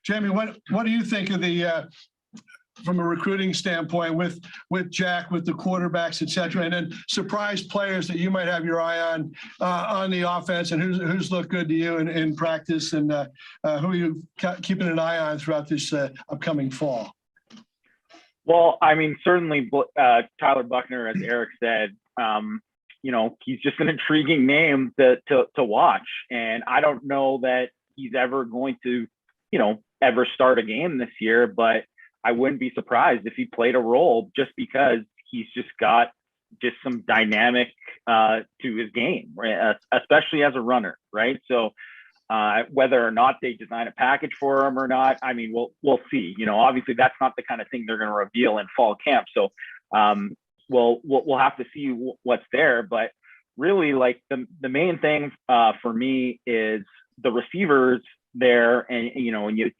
Jamie, what do you think of the from a recruiting standpoint with Jack, with the quarterbacks, et cetera, and then surprise players that you might have your eye on the offense, and who's looked good to you in practice, and who are you keeping an eye on throughout this upcoming fall? Well, I mean, certainly Tyler Buckner, as Eric said, he's just an intriguing name to watch. And I don't know that he's ever going to, ever start a game this year, but I wouldn't be surprised if he played a role, just because he's just got some dynamic to his game, right? Especially as a runner, right? So whether or not they design a package for him or not, I mean, we'll see. Obviously that's not the kind of thing they're going to reveal in fall camp. So we'll have to see what's there. But really, like the main thing for me is the receivers there. And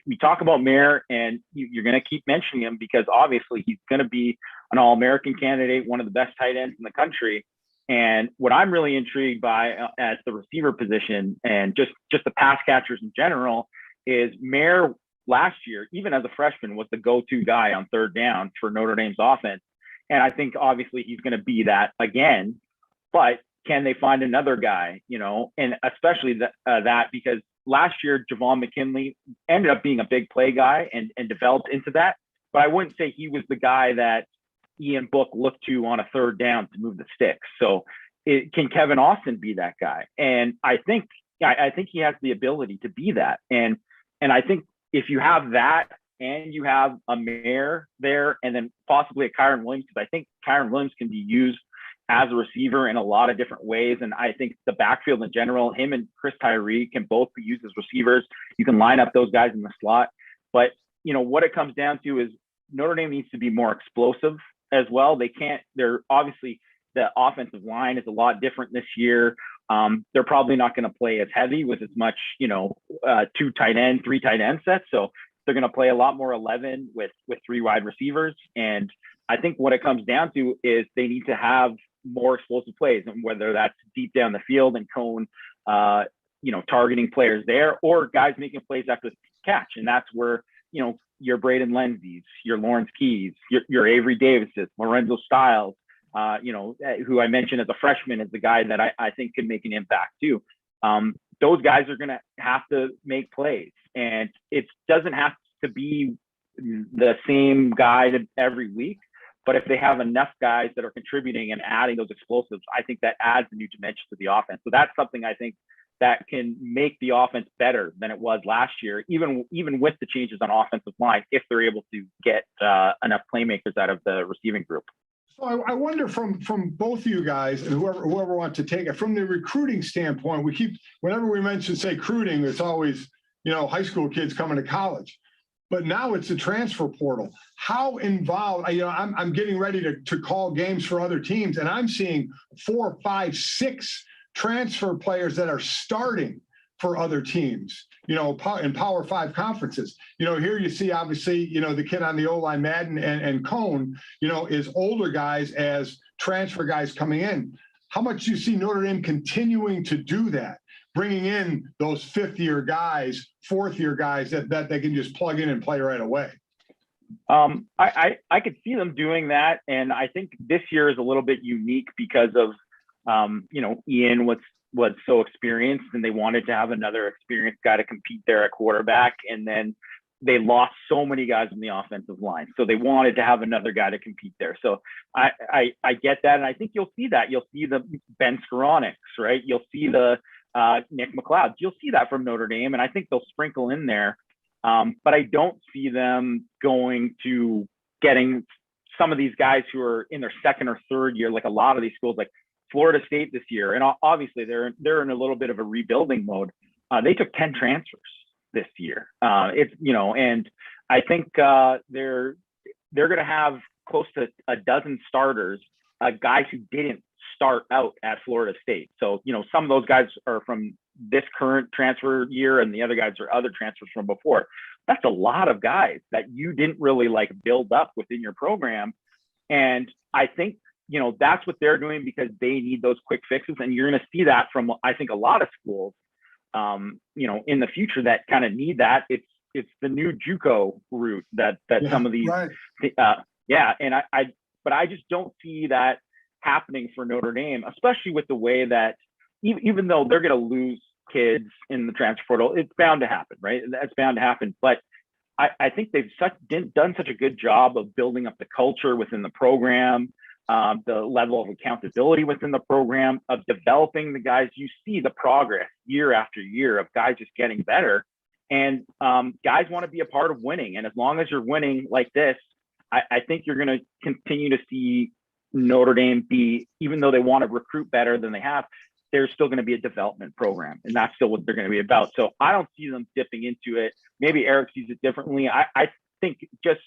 we talk about Mayer, and you're going to keep mentioning him because obviously he's going to be an All-American candidate, one of the best tight ends in the country. And what I'm really intrigued by at the receiver position, and just the pass catchers in general, is Mayer last year, even as a freshman, was the go-to guy on 3rd down for Notre Dame's offense. And I think obviously he's going to be that again, but can they find another guy, and especially that because last year, Javon McKinley ended up being a big play guy and developed into that. But I wouldn't say he was the guy that Ian Book looked to on a 3rd down to move the sticks. So can Kevin Austin be that guy? And I think he has the ability to be that. And I think if you have that and you have a Mayer there and then possibly a Kyron Williams, because I think Kyron Williams can be used as a receiver in a lot of different ways. And I think the backfield in general, him and Chris Tyree can both be used as receivers. You can line up those guys in the slot. But, what it comes down to is Notre Dame needs to be more explosive as well. They're obviously, the offensive line is a lot different this year. They're probably not going to play as heavy with as much, 2 tight end, 3 tight end sets. So they're going to play a lot more 11 with 3 wide receivers. And I think what it comes down to is they need to have more explosive plays, and whether that's deep down the field and Cone, targeting players there, or guys making plays after the catch. And that's where, your Braden Lenzy's, your Lawrence Keys, your Avery Davis's, Lorenzo Styles, who I mentioned as a freshman is the guy that I think could make an impact too. Those guys are going to have to make plays, and it doesn't have to be the same guy every week. But if they have enough guys that are contributing and adding those explosives, I think that adds a new dimension to the offense. So that's something I think that can make the offense better than it was last year, even with the changes on offensive line, if they're able to get enough playmakers out of the receiving group. So I wonder from both of you guys and whoever wants to take it, from the recruiting standpoint, whenever we mention, say, recruiting, it's always, high school kids coming to college. But now it's the transfer portal. How involved, I'm getting ready to call games for other teams, and I'm seeing 4, 5, 6 transfer players that are starting for other teams, in Power 5 conferences. Here you see, obviously, the kid on the O-line, Madden and Cone, is older guys as transfer guys coming in. How much do you see Notre Dame continuing to do that? Bringing in those 5th-year guys, 4th-year guys that they can just plug in and play right away. I could see them doing that, and I think this year is a little bit unique because of Ian was so experienced, and they wanted to have another experienced guy to compete there at quarterback, and then they lost so many guys on the offensive line, so they wanted to have another guy to compete there. So I get that, and I think you'll see that. You'll see the Ben Skoronix, right? You'll see the Nick McLeod. You'll see that from Notre Dame, and I think they'll sprinkle in there. But I don't see them going to, getting some of these guys who are in their second or third year, like a lot of these schools, like Florida State this year, and obviously they're in a little bit of a rebuilding mode. They took 10 transfers this year. It's, and I think they're going to have close to a dozen starters, guys who didn't start out at Florida State. So, some of those guys are from this current transfer year, and the other guys are other transfers from before. That's a lot of guys that you didn't really like build up within your program. And I think, that's what they're doing because they need those quick fixes. And you're going to see that from, I think, a lot of schools, in the future that kind of need that. It's the new JUCO route that some of these, right. But I just don't see that happening for Notre Dame, especially with the way that even though they're going to lose kids in the transfer portal, it's bound to happen, right? That's bound to happen. But I think they've done such a good job of building up the culture within the program, the level of accountability within the program, of developing the guys. You see the progress year after year of guys just getting better. And guys want to be a part of winning. And as long as you're winning like this, I think you're going to continue to see Notre Dame be, even though they want to recruit better than they have, there's still going to be a development program, and that's still what they're going to be about. So I don't see them dipping into it. Maybe Eric sees it differently. I think just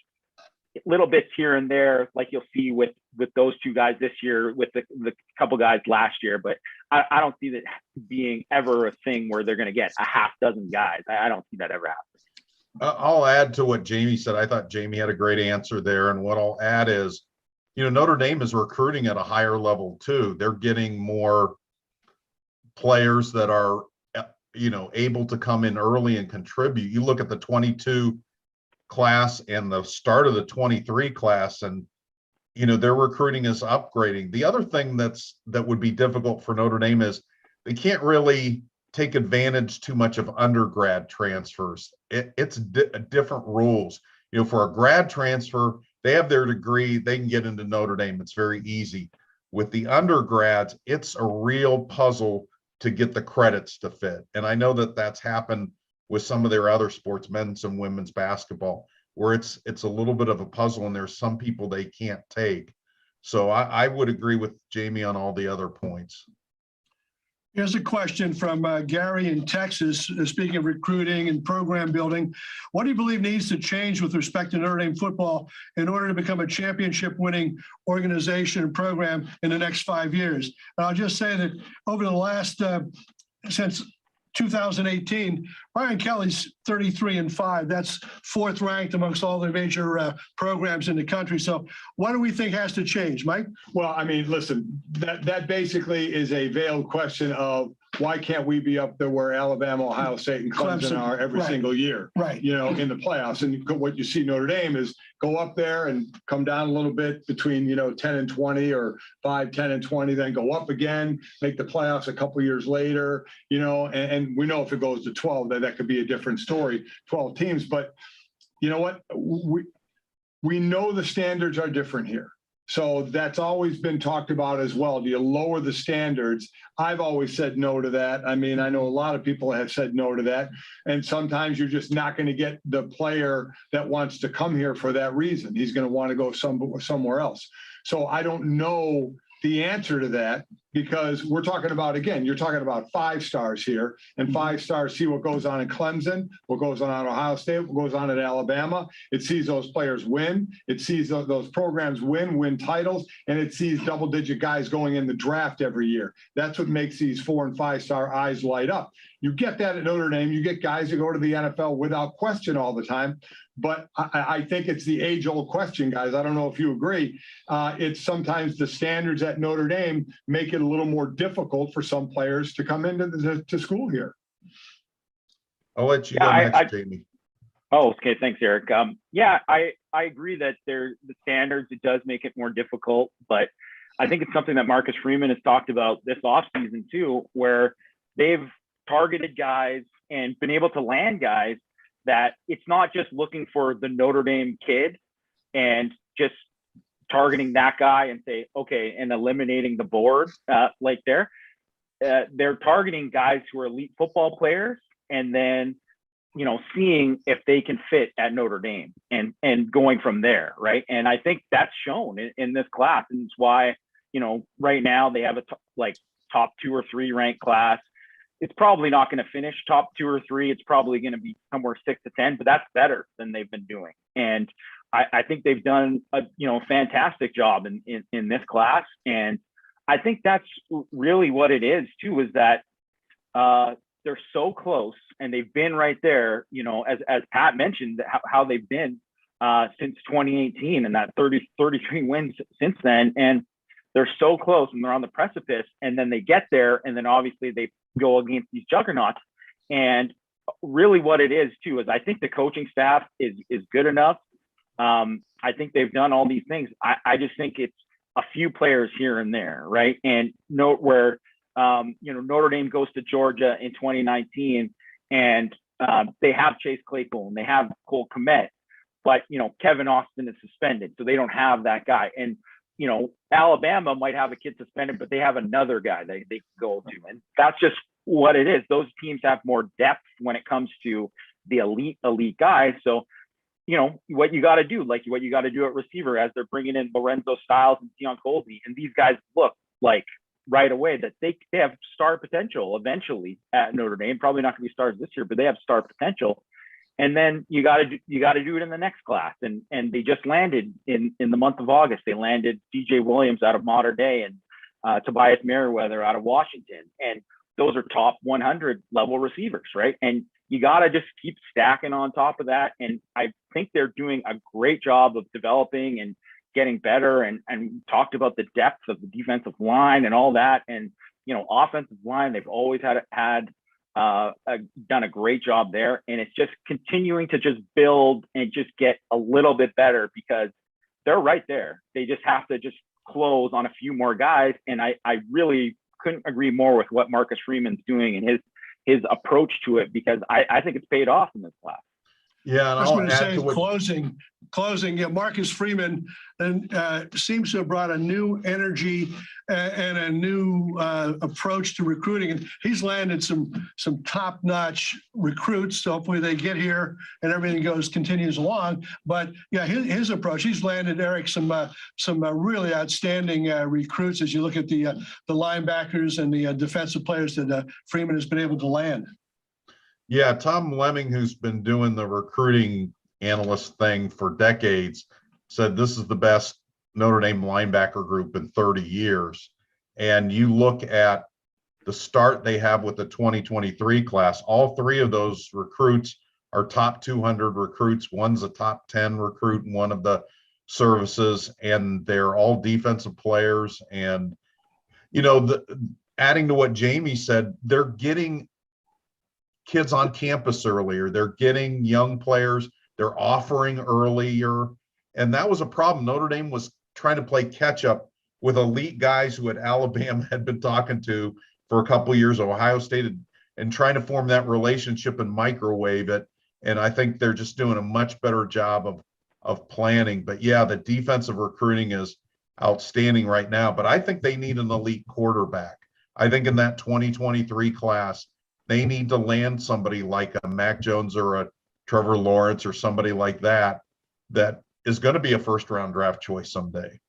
little bits here and there, like you'll see with those two guys this year, with the couple guys last year. But I don't see that being ever a thing where they're going to get a half dozen guys. I don't see that ever happening. I'll add to what Jamie said. I thought Jamie had a great answer there. And what I'll add is, Notre Dame is recruiting at a higher level too. They're getting more players that are, able to come in early and contribute. You look at the 22 class and the start of the 23 class, and, their recruiting is upgrading. The other thing that would be difficult for Notre Dame is they can't really take advantage too much of undergrad transfers. It's different rules. For a grad transfer, they have their degree, they can get into Notre Dame. It's very easy. With the undergrads, it's a real puzzle to get the credits to fit. And I know that that's happened with some of their other sports, men's and women's basketball, where it's a little bit of a puzzle, and there's some people they can't take. So I would agree with Jamie on all the other points. Here's a question from Gary in Texas. Speaking of recruiting and program building, what do you believe needs to change with respect to Notre Dame football in order to become a championship-winning organization and program in the next 5 years? And I'll just say that over the last, since 2018, Brian Kelly's 33-5. That's fourth ranked amongst all the major programs in the country. So what do we think has to change, Mike? Well, I mean, listen, that basically is a veiled question of why can't we be up there where Alabama, Ohio State, and Clemson are every single year, right? In the playoffs. And what you see Notre Dame is go up there and come down a little bit between, 10 and 20 or 5, 10 and 20, then go up again, make the playoffs a couple years later, and we know if it goes to 12, that could be a different story, 12 teams. But you know what? We know the standards are different here. So that's always been talked about as well. Do you lower the standards? I've always said no to that. I mean, I know a lot of people have said no to that. And sometimes you're just not going to get the player that wants to come here for that reason. He's going to want to go somewhere else. So I don't know the answer to that, because we're talking about, again, you're talking about 5 stars here, and 5 stars see what goes on in Clemson, what goes on at Ohio State, what goes on at Alabama. It sees those players win. It sees those programs win titles, and it sees double-digit guys going in the draft every year. That's what makes these 4- and 5-star eyes light up. You get that at Notre Dame. You get guys who go to the NFL without question all the time. But I think it's the age-old question, guys. I don't know if you agree. It's sometimes the standards at Notre Dame make it a little more difficult for some players to come into to school here. I'll let you go next, Jamie. Oh, okay. Thanks, Eric. I agree that the standards, it does make it more difficult, but I think it's something that Marcus Freeman has talked about this offseason too, where they've targeted guys and been able to land guys that it's not just looking for the Notre Dame kid and just targeting that guy and say, okay, and eliminating the board they're targeting guys who are elite football players, and then seeing if they can fit at Notre Dame and going from there, right? And I think that's shown in this class, and it's why right now they have a top 2 or 3 ranked class. It's probably not going to finish top 2 or 3. It's probably going to be somewhere 6 to 10, but that's better than they've been doing. And I think they've done a fantastic job in this class. And I think that's really what it is too, is that they're so close and they've been right there, as Pat mentioned, how they've been since 2018 and that 33 wins since then. And they're so close and they're on the precipice, and then they get there, and then obviously they go against these juggernauts. And really what it is too is I think the coaching staff is good enough. I think they've done all these things. I just think it's a few players here and there, right? And note where Notre Dame goes to Georgia in 2019, and they have Chase Claypool and they have Cole Kmet, but Kevin Austin is suspended, so they don't have that guy. And Alabama might have a kid suspended, but they have another guy they can go to. And that's just what it is. Those teams have more depth when it comes to the elite guys. So, what you got to do, like what you got to do at receiver as they're bringing in Lorenzo Styles and Deion Colby. And these guys look like right away that they have star potential eventually at Notre Dame. Probably not going to be stars this year, but they have star potential. And then you got to do it in the next class. And they just landed in the month of August. They landed DJ Williams out of Mater Dei and Tobias Merriweather out of Washington. And those are top 100 level receivers, right? And you got to just keep stacking on top of that. And I think they're doing a great job of developing and getting better. And talked about the depth of the defensive line and all that. And offensive line, they've always had done a great job there, and it's just continuing to just build and just get a little bit better because they're right there. They just have to just close on a few more guys, and I really couldn't agree more with what Marcus Freeman's doing and his approach to it, because I think it's paid off in this class. Yeah, and I was going to say closing. Yeah, Marcus Freeman seems to have brought a new energy and a new approach to recruiting, and he's landed some top-notch recruits. So hopefully they get here and everything continues along. But yeah, his approach, he's landed, Eric, some really outstanding recruits as you look at the linebackers and the defensive players that Freeman has been able to land. Yeah, Tom Lemming, who's been doing the recruiting analyst thing for decades, said this is the best Notre Dame linebacker group in 30 years. And you look at the start they have with the 2023 class, all 3 of those recruits are top 200 recruits. One's a top 10 recruit in one of the services, and they're all defensive players. And, adding to what Jamie said, they're getting kids on campus earlier. They're getting young players. They're offering earlier. And that was a problem. Notre Dame was trying to play catch up with elite guys who Alabama had been talking to for a couple of years, Ohio State, and trying to form that relationship and microwave it. And I think they're just doing a much better job of planning. But yeah, the defensive recruiting is outstanding right now. But I think they need an elite quarterback. I think in that 2023 class, they need to land somebody like a Mac Jones or a Trevor Lawrence or somebody like that is going to be a first-round draft choice someday.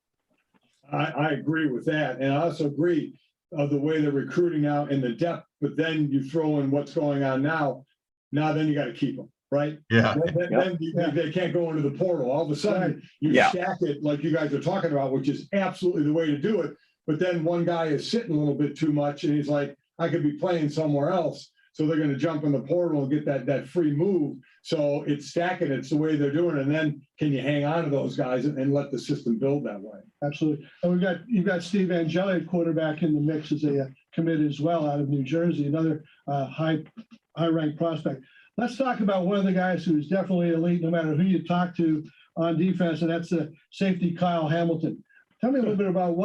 I agree with that. And I also agree the way they're recruiting now and the depth, but then you throw in what's going on now. Now then you got to keep them, right? Yeah. Then they can't go into the portal. All of a sudden you stack it like you guys are talking about, which is absolutely the way to do it. But then one guy is sitting a little bit too much and he's like, I could be playing somewhere else. So they're going to jump in the portal and get that free move. So it's stacking. It's the way they're doing it. And then can you hang on to those guys and let the system build that way? Absolutely. And you've got Steve Angeli, quarterback, in the mix as a commit as well out of New Jersey, another high-ranked prospect. Let's talk about one of the guys who's definitely elite, no matter who you talk to on defense, and that's the safety Kyle Hamilton. Tell me a little bit about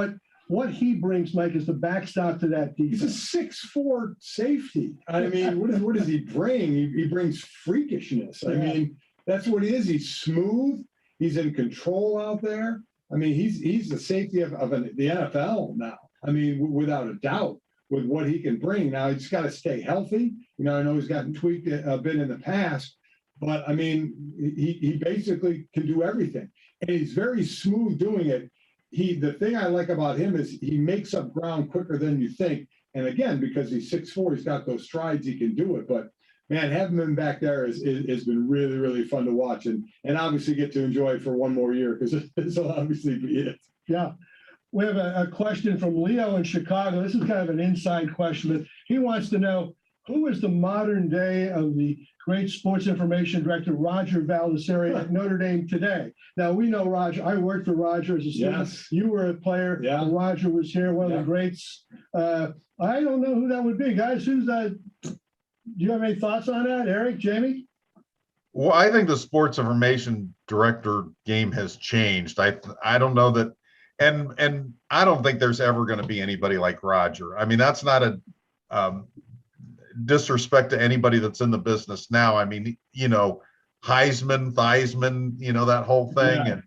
what he brings, Mike, as the backstop to that defense. He's a 6'4" safety. I mean, what does he bring? He brings freakishness. I mean, that's what he is. He's smooth. He's in control out there. I mean, he's the safety of the NFL now. I mean, without a doubt. with what he can bring. Now he's got to stay healthy. I know he's gotten tweaked a bit in the past, but I mean, he basically can do everything, and he's very smooth doing it. The thing I like about him is he makes up ground quicker than you think. And again, because he's 6'4", he's got those strides, he can do it. But man, having him back there has been really, really fun to watch, and obviously get to enjoy it for one more year, because this will obviously be it. Yeah. We have a question from Leo in Chicago. This is kind of an inside question, but he wants to know, who is the modern day of the great sports information director, Roger Baldessari at Notre Dame today? Now, we know Roger. I worked for Roger as a student. Yes. You were a player. Yeah. And Roger was here, one of the greats. I don't know who that would be. Guys, do you have any thoughts on that? Eric, Jamie? Well, I think the sports information director game has changed. I don't know that, and I don't think there's ever going to be anybody like Roger. I mean, that's not a disrespect to anybody that's in the business now. I mean, Heisman, that whole thing. Yeah. And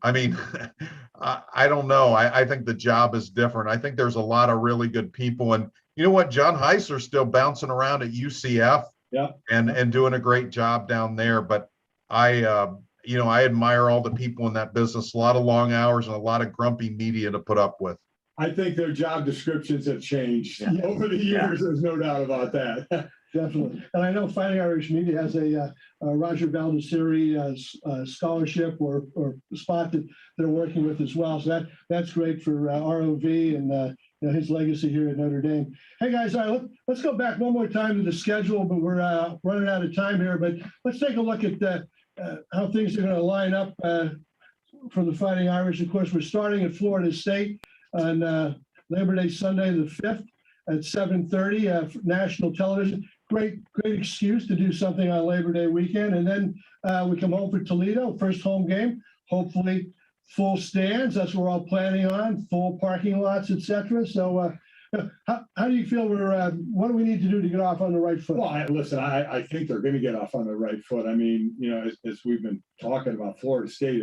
I mean, I don't know. I think the job is different. I think there's a lot of really good people. And you know what? John Heisler's still bouncing around at UCF and doing a great job down there. But I admire all the people in that business, a lot of long hours and a lot of grumpy media to put up with. I think their job descriptions have changed over the years. There's no doubt about that. Definitely. And I know Fighting Irish Media has a Roger Baldessari scholarship or spot that they're working with as well. So that's great for ROV and his legacy here at Notre Dame. Hey guys, all right, let's go back one more time to the schedule, but we're running out of time here. But let's take a look at how things are going to line up for the Fighting Irish. Of course, we're starting at Florida State on Labor Day Sunday the 5th at 7:30 national television. Great excuse to do something on Labor Day weekend. And then we come home for Toledo, first home game, hopefully full stands. That's what we're all planning on, full parking lots, etc. So how do you feel what do we need to do to get off on the right foot? Well, I think they're going to get off on the right foot. I mean, as we've been talking about, Florida State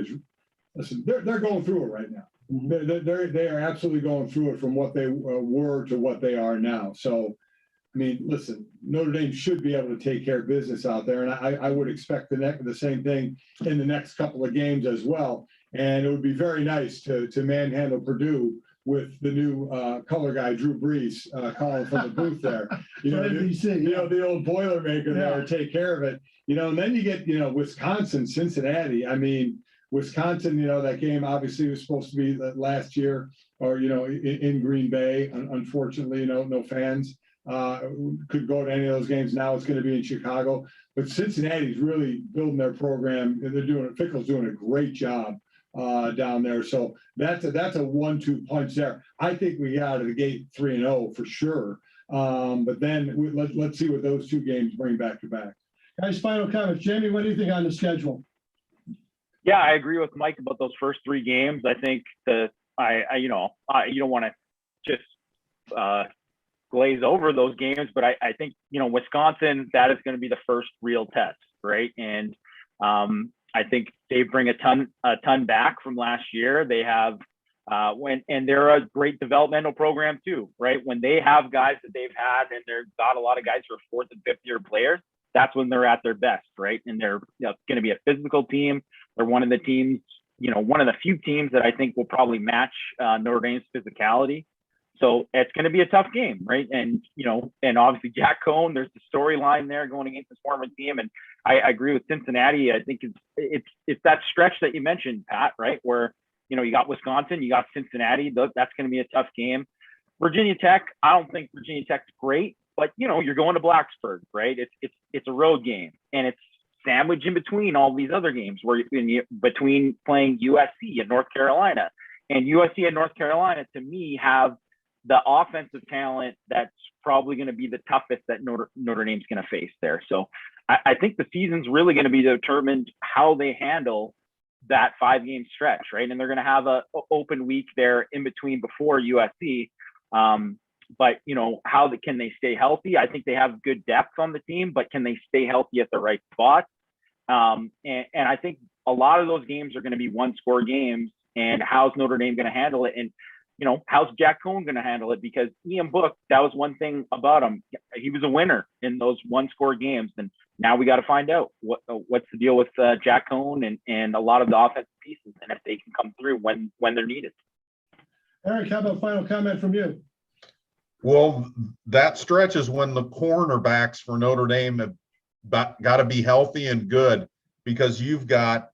they're going through it right now. They are absolutely going through it from what they were to what they are now. So, I mean, listen, Notre Dame should be able to take care of business out there, and I would expect the same thing in the next couple of games as well. And it would be very nice to manhandle Purdue with the new color guy, Drew Brees, calling from the booth there. The old Boilermaker there, take care of it. And then you get, Wisconsin, Cincinnati. I mean, Wisconsin, that game obviously was supposed to be last year or, in Green Bay. Unfortunately, no fans could go to any of those games. Now it's going to be in Chicago. But Cincinnati's really building their program. Fickle's doing a great job down there. So that's a 1-2 punch there. I think we got out of the gate 3-0 for sure. But then let's see what those two games bring back to back. Guys, final comments. Jamie, what do you think on the schedule? Yeah, I agree with Mike about those first three games. I think you don't want to just glaze over those games, but I think, Wisconsin, that is going to be the first real test, right? And I think they bring a ton back from last year. They have and they're a great developmental program too, right? When they have guys that they've had and they've got a lot of guys who are fourth and fifth year players, that's when they're at their best, right? And they're going to be a physical team. They're one of the teams, one of the few teams that I think will probably match Notre Dame's physicality. So it's going to be a tough game, right? And, and obviously Jack Cohn, there's the storyline there going against his former team. And I agree with Cincinnati. I think it's that stretch that you mentioned, Pat, right? Where, you got Wisconsin, you got Cincinnati. That's going to be a tough game. Virginia Tech, I don't think Virginia Tech's great, but, you're going to Blacksburg, right? It's a road game, and it's sandwiched in between all these other games where between playing USC and North Carolina. And USC and North Carolina, to me, have the offensive talent that's probably going to be the toughest that Notre Dame's going to face there. So I think the season's really going to be determined how they handle that 5-game stretch, right? And they're going to have a open week there in between before USC. But, can they stay healthy? I think they have good depth on the team, but can they stay healthy at the right spot? And I think a lot of those games are going to be 1-score games. And how's Notre Dame going to handle it? And how's Jack Cohn going to handle it? Because Ian Book, that was one thing about him. He was a winner in those one-score games, and now we got to find out what's the deal with Jack Cohn and a lot of the offensive pieces, and if they can come through when they're needed. Eric, how about final comment from you? Well, that stretch is when the cornerbacks for Notre Dame have got to be healthy and good, because you've got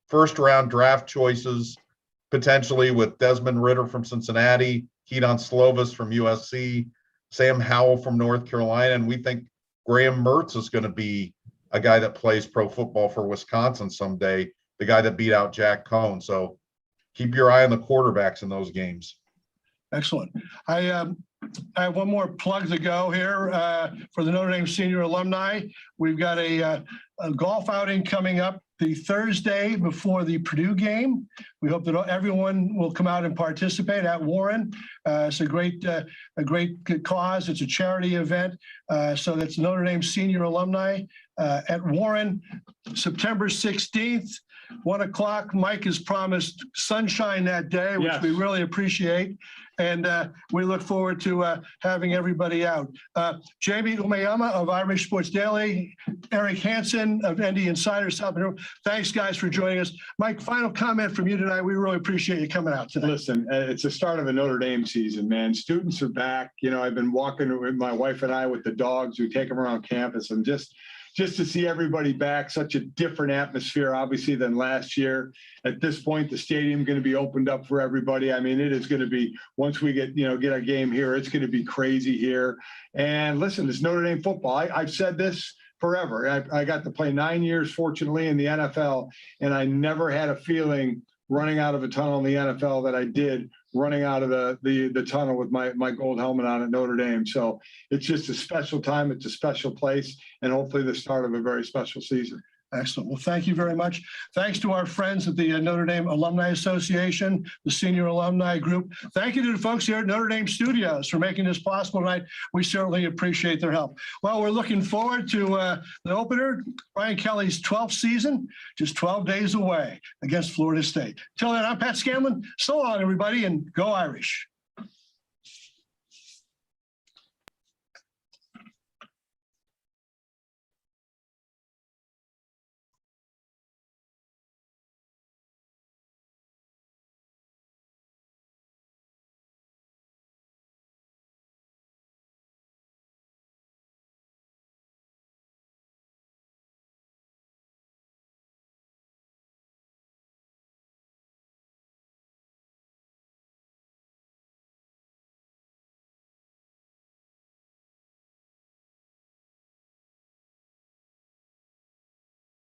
first-round draft choices potentially with Desmond Ridder from Cincinnati, Keaton Slovis from USC, Sam Howell from North Carolina, and we think Graham Mertz is going to be a guy that plays pro football for Wisconsin someday, the guy that beat out Jack Cohn. So keep your eye on the quarterbacks in those games. Excellent. I have one more plug to go here for the Notre Dame Senior Alumni. We've got a golf outing coming up the Thursday before the Purdue game. We hope that everyone will come out and participate at Warren. It's a great cause. It's a charity event. So that's Notre Dame Senior Alumni at Warren, September 16th. 1 o'clock. Mike has promised sunshine that day, which we really appreciate. And we look forward to having everybody out. Jamie Uyeyama of Irish Sports Daily, Eric Hansen of ND Insider, thanks guys for joining us. Mike, final comment from you tonight. We really appreciate you coming out today. Listen, it's the start of a Notre Dame season, man. Students are back. I've been walking with my wife and I with the dogs. We take them around campus, and just to see everybody back, such a different atmosphere, obviously, than last year. At this point, the stadium going to be opened up for everybody. I mean, it is going to be, once we get a game here, it's going to be crazy here. And listen, it's Notre Dame football. I've said this forever. I got to play 9 years, fortunately, in the NFL, and I never had a feeling running out of a tunnel in the NFL that I did running out of the tunnel with my gold helmet on at Notre Dame. So it's just a special time. It's a special place, and hopefully the start of a very special season. Excellent. Well, thank you very much. Thanks to our friends at the Notre Dame Alumni Association, the Senior Alumni Group. Thank you to the folks here at Notre Dame Studios for making this possible tonight. We certainly appreciate their help. Well, we're looking forward to the opener, Brian Kelly's 12th season, just 12 days away against Florida State. Till then, I'm Pat Scanlon. So long, everybody, and go Irish.